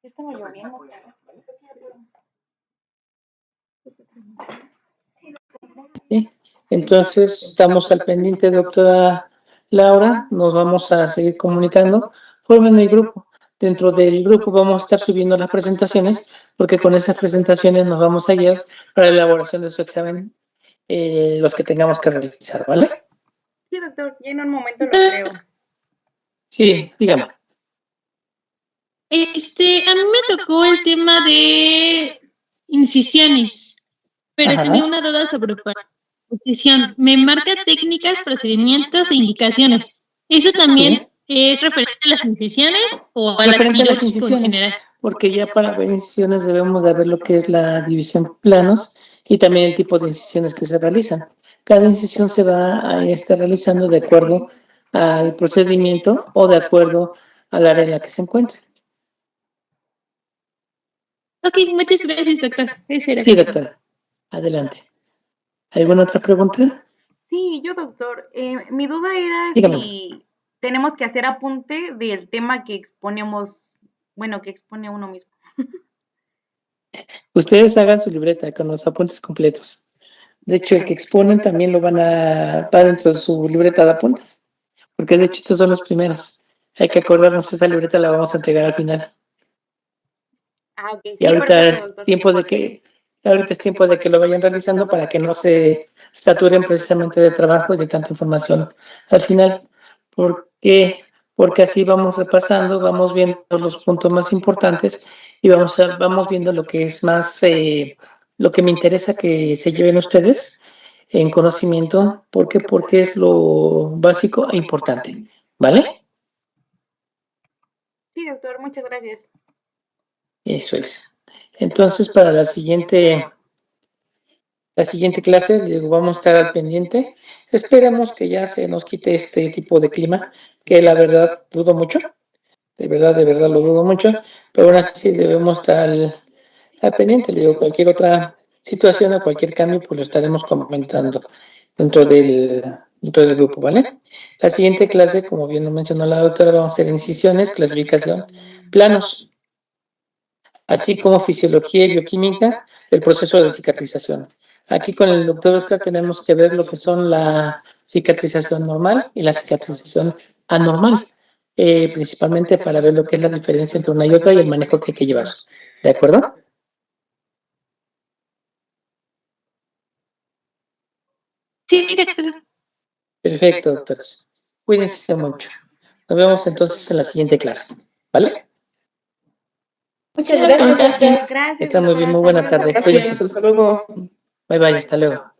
Estaba lloviendo. ¿sí? Entonces, estamos al pendiente, doctora Laura, nos vamos a seguir comunicando. Formen el grupo. Dentro del grupo vamos a estar subiendo las presentaciones, porque con esas presentaciones nos vamos a guiar para la elaboración de su examen, los que tengamos que realizar, ¿vale? Sí, doctor, ya en un momento lo creo. Sí, dígame. A mí me tocó el tema de incisiones, pero Ajá. tenía una duda sobre posición. Me marca técnicas, procedimientos e indicaciones. ¿Eso también es referente a las incisiones o a la Referente a las quirúrgico en incisiones, general? porque ya para ver incisiones debemos de ver lo que es la división planos y también el tipo de incisiones que se realizan. Cada incisión se va a estar realizando de acuerdo al procedimiento o de acuerdo al área en la que se encuentre. Ok, muchas gracias, doctor. Ese era. Sí, doctora, adelante. ¿Alguna otra pregunta? Sí, yo, doctor. Mi duda era Dígame. si tenemos que hacer apunte del tema que exponemos, bueno, que expone uno mismo. Ustedes hagan su libreta con los apuntes completos. De hecho, el que exponen también lo van a dar dentro de su libreta de apuntes, porque de hecho estos son los primeros. Hay que acordarnos, esa libreta la vamos a entregar al final. Ah, ok. Y Sí, ahorita perfecto, es doctor. tiempo de que, ahorita es tiempo de que lo vayan realizando para que no se saturen precisamente de trabajo y de tanta información al final. ¿Por qué? Porque así vamos repasando, vamos viendo los puntos más importantes y vamos viendo lo que es más, lo que me interesa que se lleven ustedes en conocimiento. ¿Por qué? Porque es lo básico e importante. ¿Vale? Sí, doctor, muchas gracias. Eso es. Entonces, para la siguiente clase, digo, vamos a estar al pendiente. Esperemos que ya se nos quite este tipo de clima, que la verdad dudo mucho, de verdad lo dudo mucho, pero aún así debemos estar al pendiente. Le digo, cualquier otra situación o cualquier cambio, pues lo estaremos comentando dentro del grupo, ¿vale? La siguiente clase, como bien lo mencionó la doctora, vamos a hacer incisiones, clasificación, planos. así como fisiología y bioquímica del proceso de cicatrización. Aquí con el doctor Oscar tenemos que ver lo que son la cicatrización normal y la cicatrización anormal, principalmente para ver lo que es la diferencia entre una y otra y el manejo que hay que llevar. ¿De acuerdo? Sí, doctor. Perfecto, doctores. Cuídense mucho. Nos vemos entonces en la siguiente clase. ¿Vale? Muchas gracias, doctor. Gracias, Está muy bien, muy doctora. buena Hasta luego. tarde. Cuídense. Gracias, hasta luego. Bye bye, hasta luego.